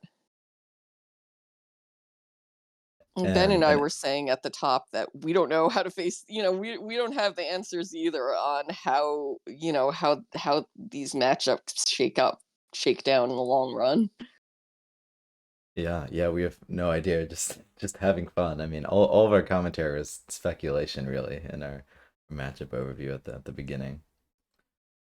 Ben And and I and were saying at the top that we don't know how to face, we don't have the answers either on how, how these matchups shake down in the long run. yeah, we have no idea. Just having fun. I mean, all of our commentary is speculation, really, in our matchup overview at the beginning.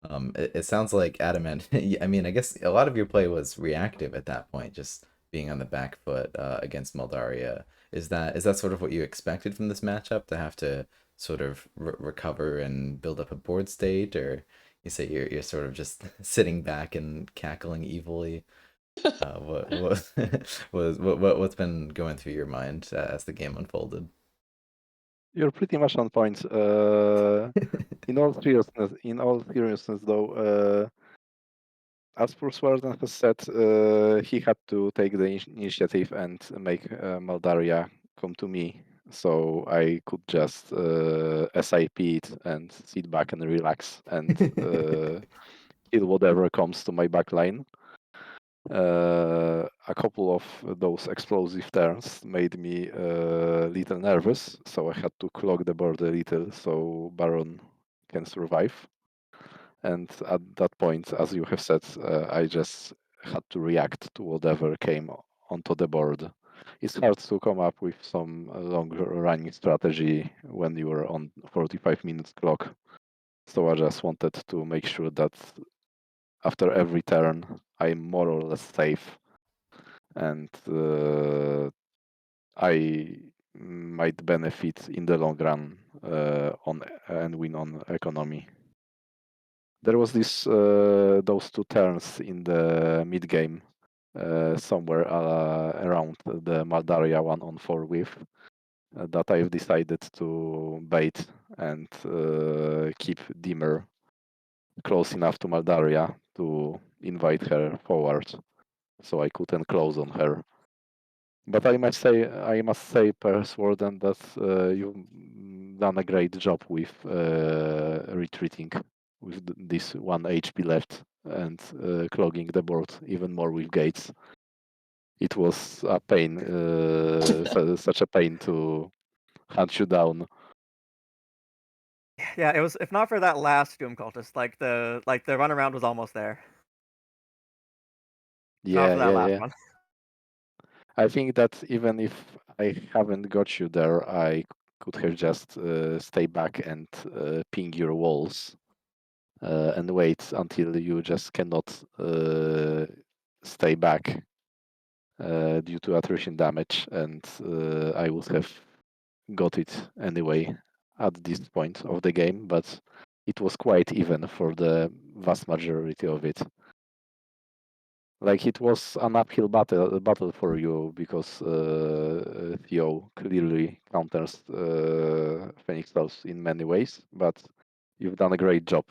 It sounds like Adamant. I mean, I guess a lot of your play was reactive at that point, just being on the back foot against Maldaria. Is that sort of what you expected from this matchup to have to sort of recover and build up a board state, or you say you're sort of just sitting back and cackling evilly? What what's been going through your mind as the game unfolded? You're pretty much on point. In all seriousness, though, as Pursewarden has said, he had to take the initiative and make Maldaria come to me, so I could just SIP it and sit back and relax and kill whatever comes to my backline. A couple of those explosive turns made me a little nervous, so I had to clog the board a little so Baron can survive. And at that point, as you have said, I just had to react to whatever came onto the board. It's hard to come up with some longer running strategy when you are on 45 minutes clock. So I just wanted to make sure that after every turn, I'm more or less safe, and I might benefit in the long run on and win on economy. There was those two turns in the mid game, somewhere around the Maldaria 1-on-4 with that I've decided to bait and keep Dimmer close enough to Maldaria to invite her forward, so I couldn't close on her. But I must say, Pursewarden, that you've done a great job with retreating with this 1 HP left and clogging the board even more with gates. It was a pain, such a pain to hunt you down. Yeah, it was. If not for that last Doom cultist, the runaround was almost there. Not Yeah, for that yeah, last yeah. one. I think that even if I haven't got you there, I could have just stay back and ping your walls and wait until you just cannot stay back due to attrition damage, and I would have got it anyway at this point of the game, but it was quite even for the vast majority of it. Like, it was an uphill battle for you because Theo clearly counters Phoenix Elves in many ways, but you've done a great job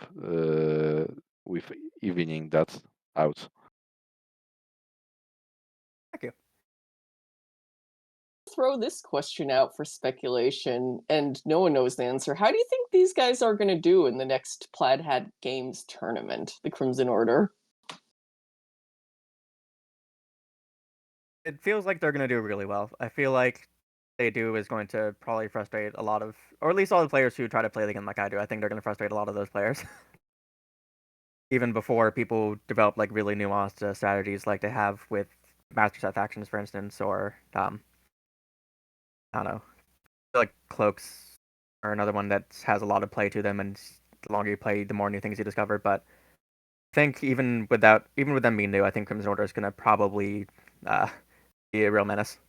with evening that out. Thank you. Throw this question out for speculation, and no one knows the answer. How do you think these guys are going to do in the next Plaid Hat Games tournament, the Crimson Order? It feels like they're going to do really well. I feel like they do is going to probably frustrate a lot of, or at least all the players who try to play the game like I do. I think they're going to frustrate a lot of those players. Even before people develop like really nuanced strategies like they have with master set factions, for instance, or I don't know, like cloaks are another one that has a lot of play to them, and the longer you play, the more new things you discover. But I think even with them being new, I think Crimson Order is going to probably be a real menace.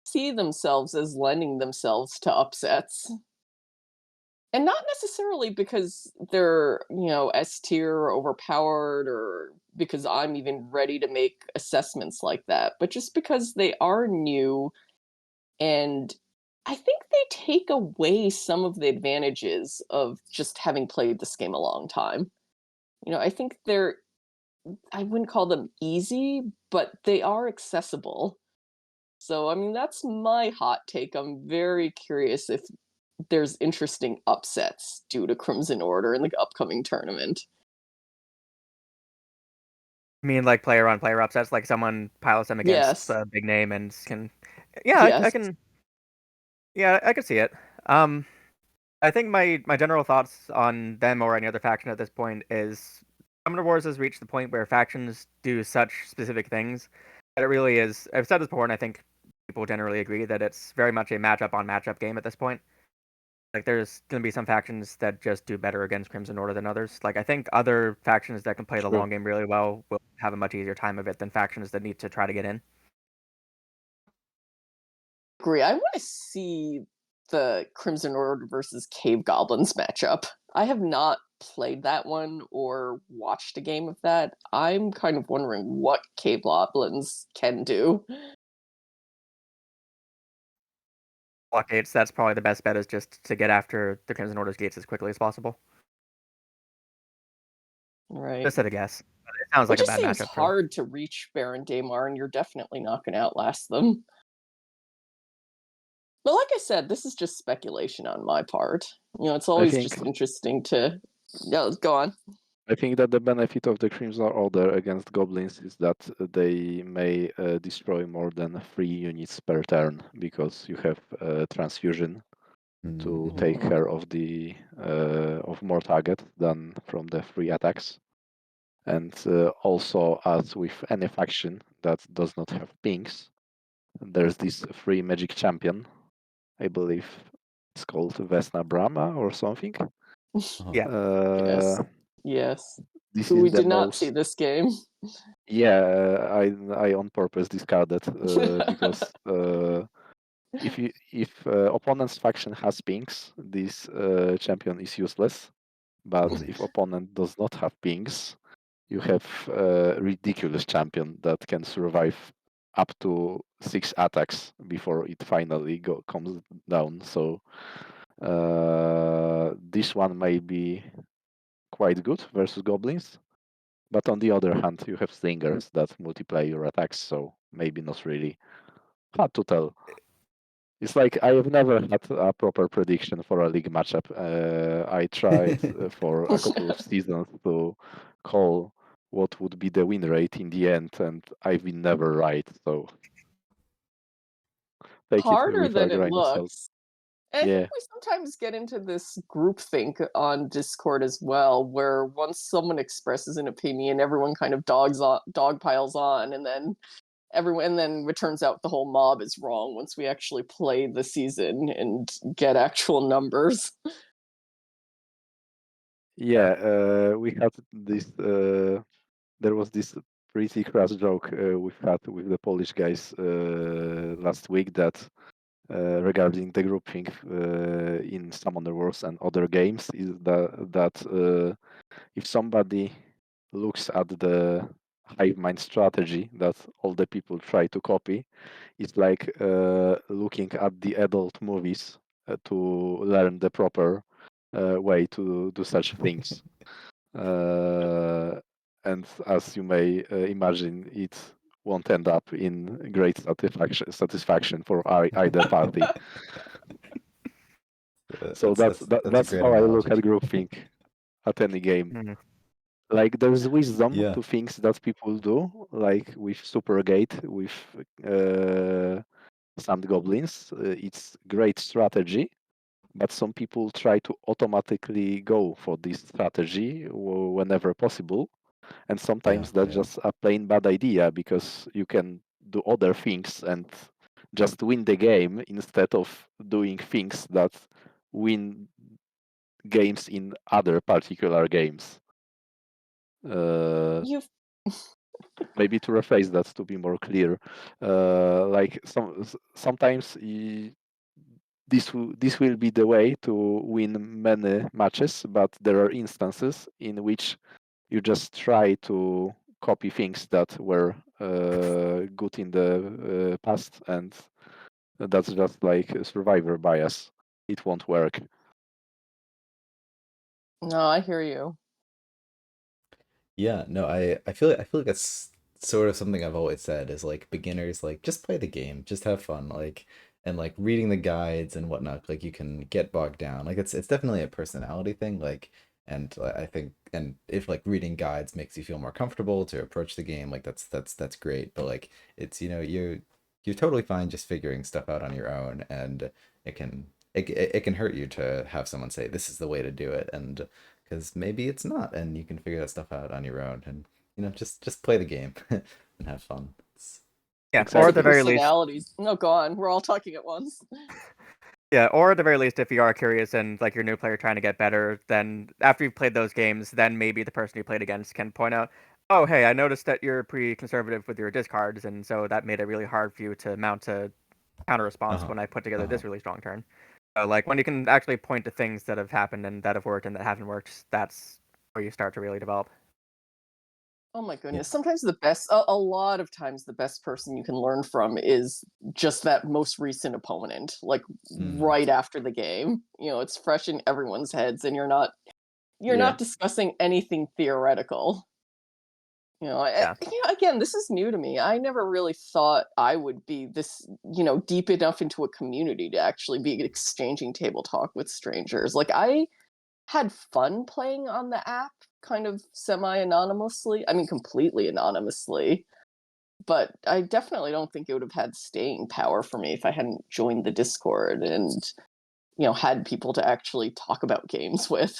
See themselves as lending themselves to upsets. And not necessarily because they're, S tier or overpowered, or because I'm even ready to make assessments like that, but just because they are new, and I think they take away some of the advantages of just having played this game a long time. I think I wouldn't call them easy, but they are accessible. So, I mean, that's my hot take. I'm very curious if there's interesting upsets due to Crimson Order in the upcoming tournament. I mean, like player on player upsets, like someone pilots them against Yes. a big name and can, yeah, I Yes. can, yeah, I could see it. I think my general thoughts on them or any other faction at this point is Summoner Wars has reached the point where factions do such specific things that it really is. I've said this before, and I think people generally agree that it's very much a matchup on matchup game at this point. Like, there's going to be some factions that just do better against Crimson Order than others. Like, I think other factions that can play the True. long game really well will have a much easier time of it than factions that need to try to get in. Agree. I want to see the Crimson Order versus Cave Goblins matchup. I have not played that one or watched a game of that. I'm kind of wondering what Cave Goblins can do. blockades, that's probably the best bet, is just to get after the Crimson Order's gates as quickly as possible. Right. Just at a guess. But it sounds It like a just bad seems matchup for. hard to reach Baron Daemar, and you're definitely not going to outlast them. But like I said, this is just speculation on my part. It's I always think just interesting to. No, go on. I think that the benefit of the Crimson Order against goblins is that they may destroy more than 3 units per turn, because you have transfusion to take Mhm. care of the of more target than from the 3 attacks. And also, as with any faction that does not have pings, there's this free magic champion. I believe it's called Vesna Brahma or something. Yeah. Yes. Uh, Yes. this Who is we the did not see most. this game. Yeah, I on purpose discarded because if opponent's faction has pings, this champion is useless. But if opponent does not have pings, you have a ridiculous champion that can survive up to 6 attacks before it finally comes down. So this one may be quite good versus goblins. But on the other hand, you have slingers that multiply your attacks, so maybe not really. Hard to tell. It's like I have never had a proper prediction for a league matchup. I tried for a couple of seasons to call what would be the win rate in the end, and I've been never right. So take it Harder with a than it grain of salt. looks. And I think Yeah, we sometimes get into this groupthink on Discord as well, where once someone expresses an opinion, everyone kind of dog piles on, and then it turns out the whole mob is wrong once we actually play the season and get actual numbers. yeah. We had this. There was this pretty crass joke we've had with the Polish guys last week that regarding the grouping in Summoner Wars and other games is that if somebody looks at the hive mind strategy that all the people try to copy, it's like looking at the adult movies to learn the proper way to do such things. And as you may imagine, it won't end up in great satisfaction for either party. So That's a that's great how I look at analogy. groupthink at any game. Mhm. Like there's wisdom Yeah. to things that people do, like with Supergate, with Sand Goblins. It's great strategy, but some people try to automatically go for this strategy whenever possible, and Yeah. sometimes that's Yeah. just a plain bad idea because you can do other things and just win the game instead of doing things that win games in other particular games. Uh, You've Maybe to rephrase that to be more clear, like sometimes this will be the way to win many matches, but there are instances in which you just try to copy things that were good in the past, and that's just like a survivor bias. It won't work. No, I hear you. Yeah, no, I feel like that's sort of something I've always said is like beginners like just play the game, just have fun, like and like reading the guides and whatnot, like you can get bogged down. Like it's definitely a personality thing, like and I think and if like reading guides makes you feel more comfortable to approach the game, like that's great. But like it's you're totally fine just figuring stuff out on your own and it can hurt you to have someone say this is the way to do it and because maybe it's not, and you can figure that stuff out on your own, and just play the game and have fun. Yeah, or The at the Exactly. very least, personalities. No, go on. We're all talking at once. yeah, or at the very least, if you are curious and like you're a new player trying to get better, then after you've played those games, then maybe the person you played against can point out, oh, hey, I noticed that you're pretty conservative with your discards, and so that made it really hard for you to mount a counter response Uh-huh. when I put together Uh-huh. this really strong turn. So, like when you can actually point to things that have happened and that have worked and that haven't worked, that's where you start to really develop. Oh my Yeah. goodness. Sometimes a lot of times, the best person you can learn from is just that most recent opponent, like Mm. right after the game. It's fresh in everyone's heads, and you're Yeah. not discussing anything theoretical. Yeah. Again, this is new to me. I never really thought I would be this, deep enough into a community to actually be exchanging table talk with strangers. Like, I had fun playing on the app, kind of semi-anonymously. I mean, completely anonymously. But I definitely don't think it would have had staying power for me if I hadn't joined the Discord and, had people to actually talk about games with.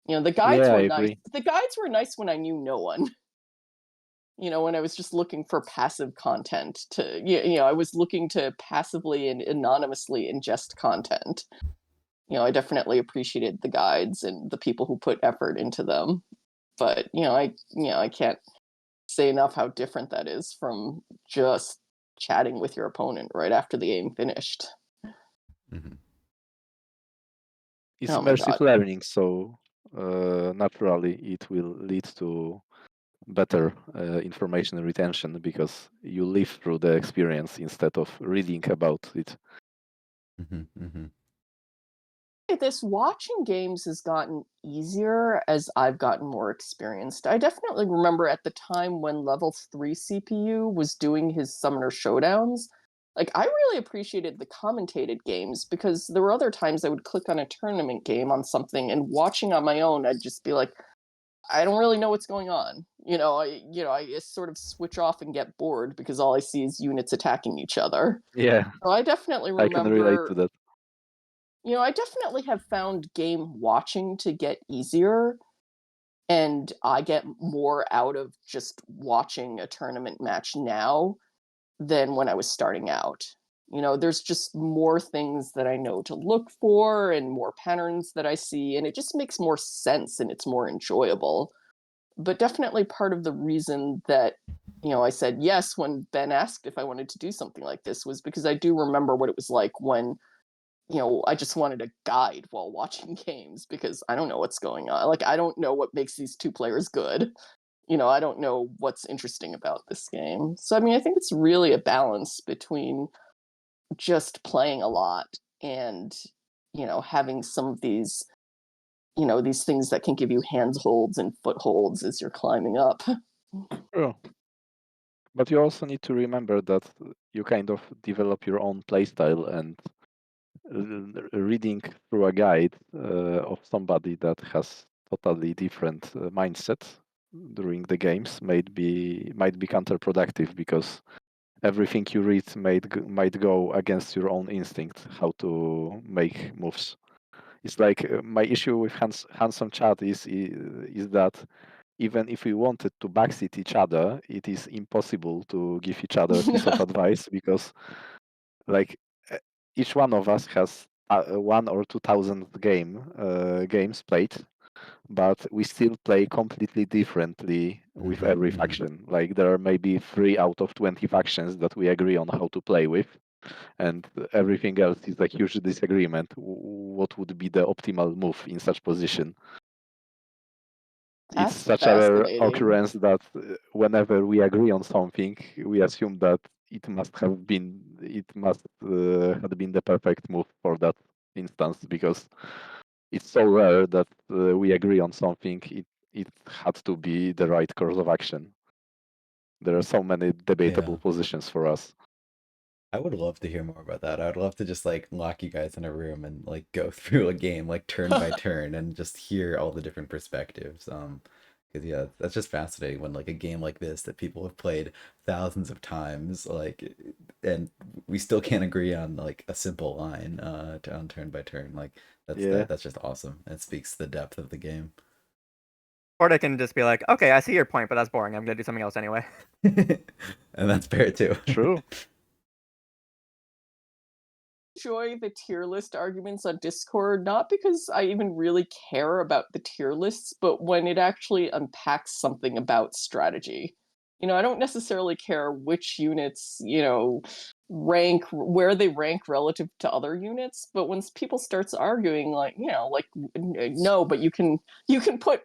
The guides Yeah, I were nice. agree. The guides were nice when I knew no one. When I was just looking for passive content I was looking to passively and anonymously ingest content. I definitely appreciated the guides and the people who put effort into them. But, I can't say enough how different that is from just chatting with your opponent right after the game finished. Hmm. It's Oh my god. immersive learning, so naturally it will lead to better information retention because you live through the experience instead of reading about it. Hmm. Hmm. This watching games has gotten easier as I've gotten more experienced. I definitely remember at the time when level 3 CPU was doing his Summoner Showdowns. Like, I really appreciated the commentated games because there were other times I would click on a tournament game on something and watching on my own, I'd just be like, I don't really know what's going on. I just sort of switch off and get bored because all I see is units attacking each other. Yeah, So I definitely I can relate to remember that. I definitely have found game watching to get easier, and I get more out of just watching a tournament match now than when I was starting out. There's just more things that I know to look for and more patterns that I see, and it just makes more sense and it's more enjoyable. But definitely part of the reason that I said yes when Ben asked if I wanted to do something like this was because I do remember what it was like when I just wanted a guide while watching games because I don't know what's going on. Like, I don't know what makes these two players good. I don't know what's interesting about this game. So, I mean, I think it's really a balance between just playing a lot and, having some of these things that can give you handholds and footholds as you're climbing up. True. But you also need to remember that you kind of develop your own playstyle and reading through a guide of somebody that has totally different mindset during the games might be counterproductive because everything you read might go against your own instinct how to make moves. It's like my issue with handsome chat is that even if we wanted to backseat each other, it is impossible to give each other a piece of advice because like uh, each one of us has 1 or 2 thousand games played, but we still play completely differently with Hmm. every Hmm. faction. Like there are maybe 3 out of 20 factions that we agree on how to play with, and everything else is a huge disagreement. What would be the optimal move in such position? It's That's such a rare fascinating. occurrence that whenever we agree on something, we assume that it must have been the perfect move for that instance because it's so rare that we agree on something. It had to be the right course of action. There are so many Yeah. debatable positions for us. I would love to hear more about that. I would love to just like lock you guys in a room and like go through a game like turn by turn and just hear all the different perspectives. Because yeah, that's just fascinating when like a game like this that people have played thousands of times, like, and we still can't agree on like a simple line on turn by turn. Like Yeah, that's just awesome. It speaks to the depth of the game. Or they can just be like, okay, I see your point, but that's boring. I'm gonna do something else anyway. And that's fair too. true. Enjoy the tier list arguments on Discord, not because I even really care about the tier lists, but when it actually unpacks something about strategy. I don't necessarily care which units, rank where they rank relative to other units, but when people starts arguing like, like no, but you can put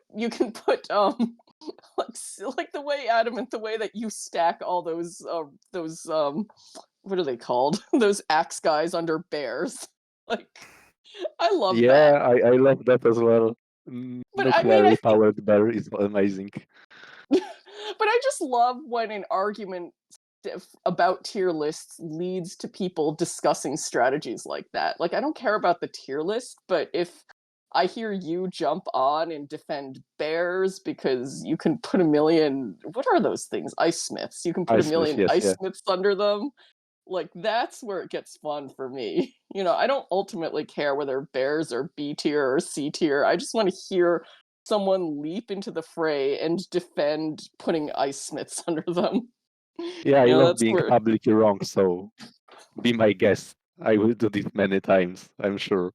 like the way Adamant, the way that you stack all those what are they called? Those axe guys under bears. Like I love Yeah, that. I love that as well. But I mean, I Nuclearly think powered bear is amazing. but I just love when an argument about tier lists leads to people discussing strategies like that. Like I don't care about the tier list, but if I hear you jump on and defend bears because you can put a million, what are those things? Ice smiths. You can put a Ice Smith, million yes, ice yeah. smiths under them. Like that's where it gets fun for me. I don't ultimately care whether bears are B tier or C tier. I just want to hear someone leap into the fray and defend putting ice smiths under them. Yeah, I love That's being where publicly wrong, so be my guest. I will do this many times, I'm sure.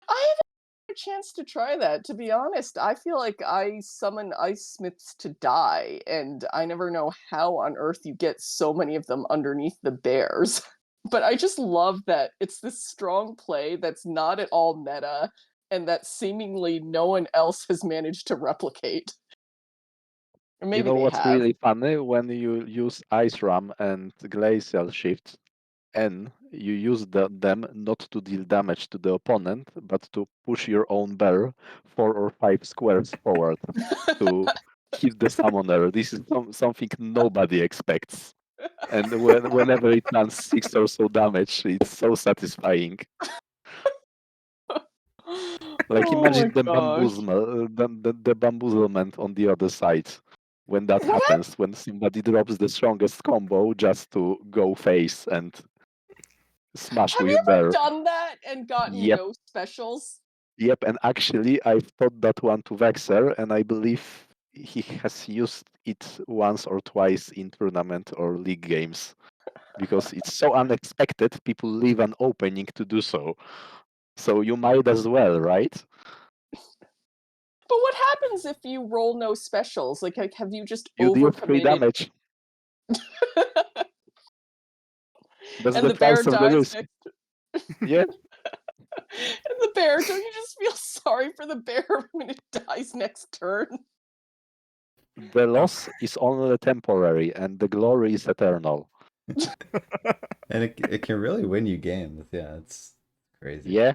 I haven't had a chance to try that. To be honest, I feel like I summon ice smiths to die, and I never know how on earth you get so many of them underneath the bears. But I just love that it's this strong play that's not at all meta and that seemingly no one else has managed to replicate. Or You maybe know they what's have. really funny? When you use Ice Ram and Glacial Shift, N, you use them not to deal damage to the opponent, but to push your own bear 4 or 5 squares forward to hit the summoner. This is something nobody expects. And whenever it lands 6 or so damage, it's so satisfying. Like Oh my imagine the gosh. the bamboozlement on the other side when that What happened? happens, when somebody drops the strongest combo just to go face and smash Have you with ever bear. done that and gotten Yep, no specials? yep. And actually, I've taught that one to Vexer, and I believe he has used it once or twice in tournament or league games because it's so unexpected. People leave an opening to do so. So you might as well, right? But what happens if you roll no specials? Like have you just You deal 3 overcommitted damage. That's and the the bear price of the dies risk. next Yeah, and the bear, don't you just feel sorry for the bear when it dies next turn? the loss is only temporary, and the glory is eternal. And it can really win you games. Yeah, it's crazy. Yeah,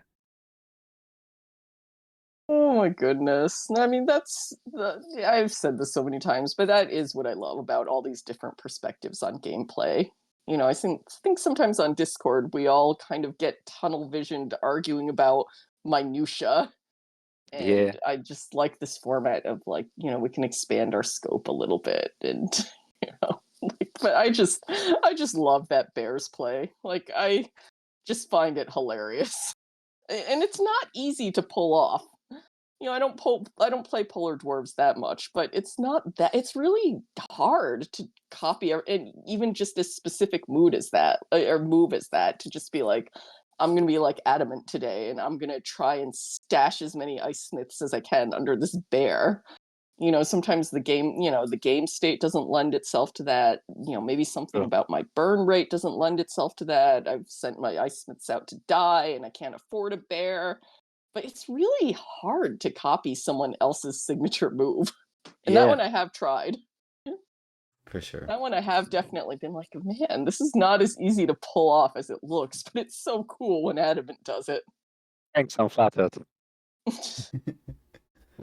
Oh my goodness. I mean, I've said this so many times, but that is what I love about all these different perspectives on gameplay. I think sometimes on Discord we all kind of get tunnel visioned arguing about minutia, yeah, and I just like this format of like, we can expand our scope a little bit and but I just love that Bears play. Like I just find it hilarious. And it's not easy to pull off. I don't play Polar Dwarves that much, but it's really hard to copy and even just a specific mood as that or move as that to just be like, I'm gonna be like Adamant today, and I'm gonna try and stash as many ice smiths as I can under this bear. Sometimes the game state doesn't lend itself to that. Maybe something true. about my burn rate doesn't lend itself to that. I've sent my ice smiths out to die, and I can't afford a bear. But it's really hard to copy someone else's signature move. And that Yeah, one I have tried. For sure. That one I have definitely been like, man, this is not as easy to pull off as it looks, but it's so cool when Adamant does it. thanks, I'm flattered.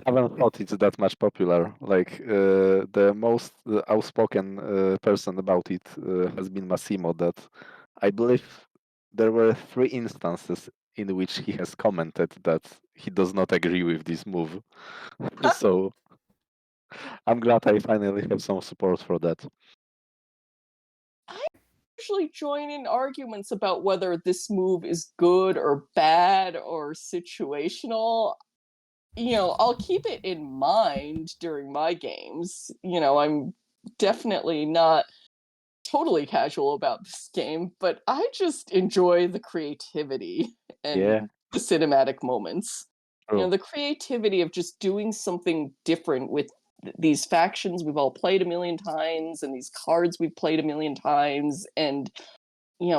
Haven't thought it's that much popular. Like the most outspoken person about it has been Massimo. That I believe there were 3 instances in which he has commented that he does not agree with this move. So I'm glad I finally have some support for that. I usually join in arguments about whether this move is good or bad or situational. I'll keep it in mind during my games. I'm definitely not totally casual about this game, but I just enjoy the creativity and Yeah, the cinematic moments. true. The creativity of just doing something different with these factions we've all played a million times and these cards we've played a million times, and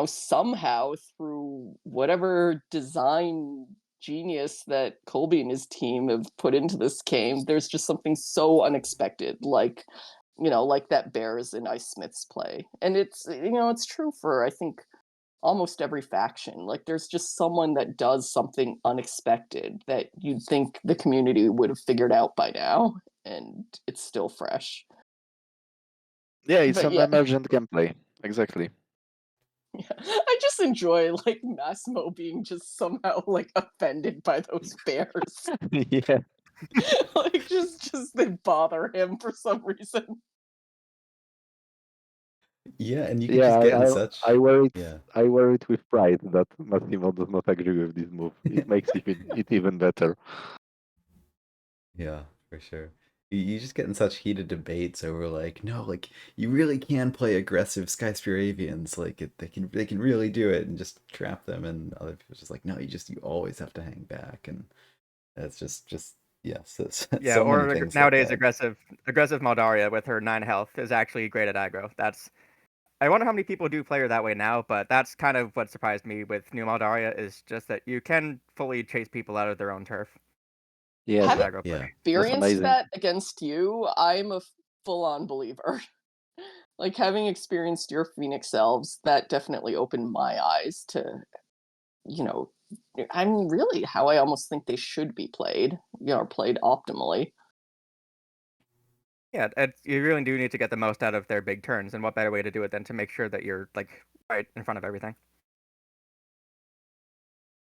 somehow through whatever design genius that Colby and his team have put into this game. There's just something so unexpected, like like that Bears and Ice Smiths play. And it's true for I think almost every faction. Like there's just someone that does something unexpected that you'd think the community would have figured out by now, and it's still fresh. Yeah, it's But an yeah, emergent gameplay. Exactly. yeah. I just enjoy like Massimo being just somehow like offended by those bears. Yeah. Like just they bother him for some reason. Yeah, and you could Yeah, just get in I such wear it. yeah. I wear it with pride that Massimo does not agree with this move. It makes it even better. Yeah, for sure. You just get in such heated debates over like, no, like you really can play aggressive Skyspear Avians, like they can really do it and just trap them, and other people just like, no, you always have to hang back, and it's just yes, it's Yeah, so many or things like nowadays that. aggressive Maldaria with her 9 health is actually great at aggro. I wonder how many people do play her that way now, but that's kind of what surprised me with new Maldaria is just that you can fully chase people out of their own turf Yes, with Having aggro Yeah, play. that's experienced amazing. that against you, I'm a full-on believer. Like having experienced your Phoenix Elves, that definitely opened my eyes to, you know, I'm really how I almost think they should be played, or played optimally. Yeah, you really do need to get the most out of their big turns, and what better way to do it than to make sure that you're like right in front of everything.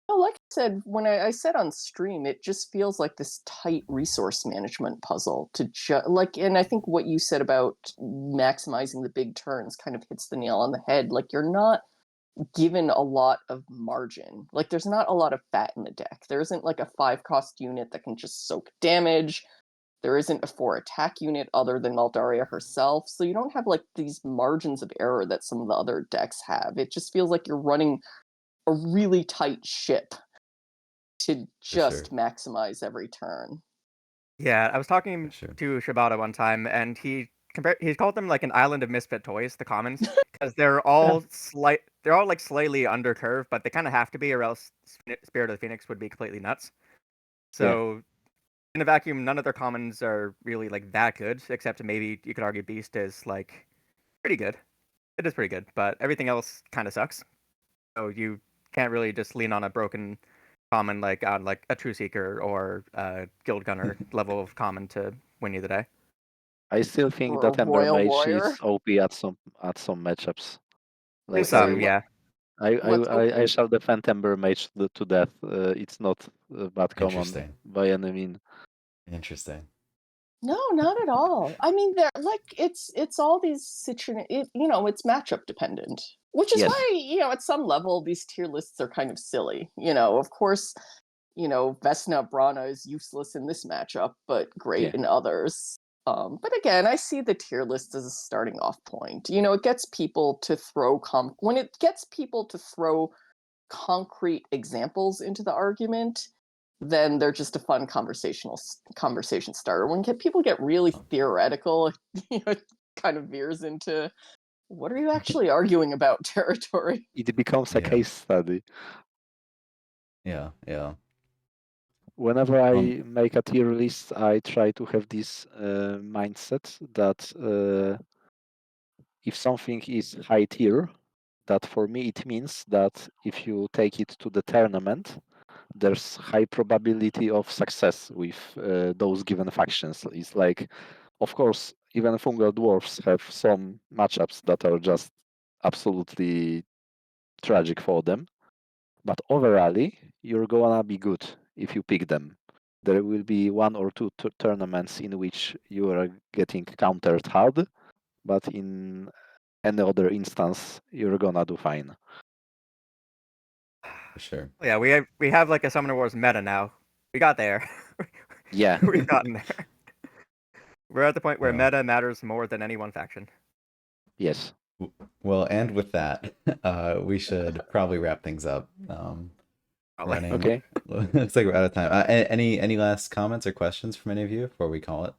Well, like I said, when I said on stream, it just feels like this tight resource management puzzle to like, and I think what you said about maximizing the big turns kind of hits the nail on the head. Like you're not given a lot of margin. Like there's not a lot of fat in the deck. There isn't like a 5-cost unit that can just soak damage. There isn't a 4 attack unit other than Maldaria herself. So you don't have like these margins of error that some of the other decks have. It just feels like you're running a really tight ship to for sure, just maximize every turn. Yeah, I was for talking sure. to Shibata one time, and he called them like an island of misfit toys, the commons, because they're all like slightly under curve, but they kind of have to be, or else Spirit of the Phoenix would be completely nuts. Yeah, So in a vacuum, none of their commons are really like that good, except maybe you could argue Beast is like pretty good. It is pretty good, but everything else kind of sucks. So you can't really just lean on a broken common like on like a True Seeker or Guild Gunner level of common to win you the day. I still think Or a that Ember Royal Mage Warrior. is OP at some matchups. In Like Sorry, some, what? yeah. What's I OP? shall defend Ember Mage to death. It's not bad common Interesting, by any mean. interesting. No, not at all. I mean, they're like it's all these it's matchup dependent, which is Yes, why at some level these tier lists are kind of silly. Of course, Vesna Brana is useless in this matchup, but great yeah. in others. But again, I see the tier list as a starting off point. It gets people to throw when it gets people to throw concrete examples into the argument, then they're just a fun conversation starter. When people get really theoretical, it kind of veers into what are you actually arguing about territory. It becomes a Yeah, case study. yeah, yeah. Whenever Um, I make a tier list, I try to have this mindset that if something is high tier, that for me it means that if you take it to the tournament, there's high probability of success with those given factions. It's like, of course, even Fungal Dwarfs have some matchups that are just absolutely tragic for them. But overall, you're gonna be good if you pick them. There will be one or two tournaments in which you are getting countered hard, but in any other instance, you're gonna do fine. for sure. Yeah, we have like a Summoner Wars meta now. We got there. Yeah, We've gotten there. We're at the point where Well, meta matters more than any one faction. yes. well, and with that, we should probably wrap things up. Probably. Running, Okay. looks like we're out of time. Any last comments or questions from any of you before we call it?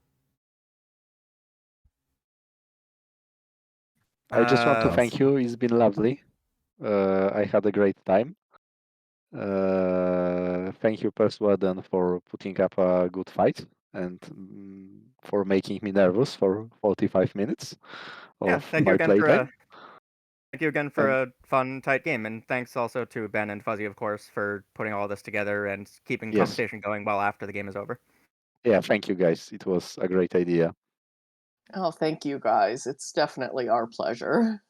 I just want to Uh, Sounds thank you. It's been lovely. I had a great time. Thank you, Pursewarden, for putting up a good fight and for making me nervous for 45 minutes Yeah, of my thank playtime. you again for And a fun, tight game, and thanks also to Ben and Fuzzy, of course, for putting all this together and keeping yes, conversation going well after the game is over. yeah, thank you guys. It was a great idea. Oh, thank you guys. It's definitely our pleasure.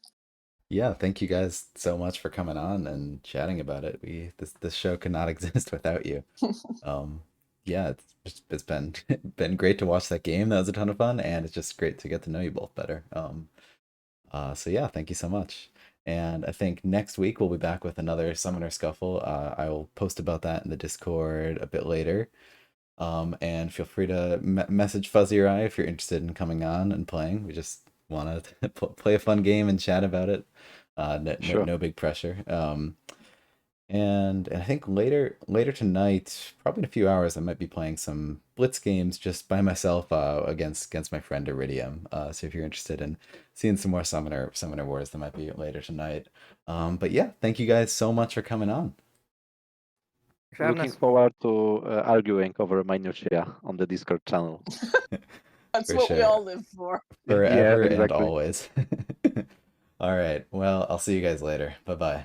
Yeah, thank you guys so much for coming on and chatting about it. This show could not exist without you. Yeah, it's been been great to watch that game. That was a ton of fun, and it's just great to get to know you both better. So yeah, thank you so much. And I think next week we'll be back with another Summoner Scuffle. I will post about that in the Discord a bit later. And feel free to message Fuzzy or I if you're interested in coming on and playing. We just want to play a fun game and chat about it. Sure. No big pressure. And I think later tonight, probably in a few hours, I might be playing some Blitz games just by myself against my friend Iridium. So if you're interested in seeing some more Summoner Wars, that might be later tonight. But yeah, thank you guys so much for coming on. Thanks for having Looking us. forward to arguing over minutiae on the Discord channel. That's For what we sure. all live for. Yeah, Forever and exactly. always. All right. Well, I'll see you guys later. Bye bye.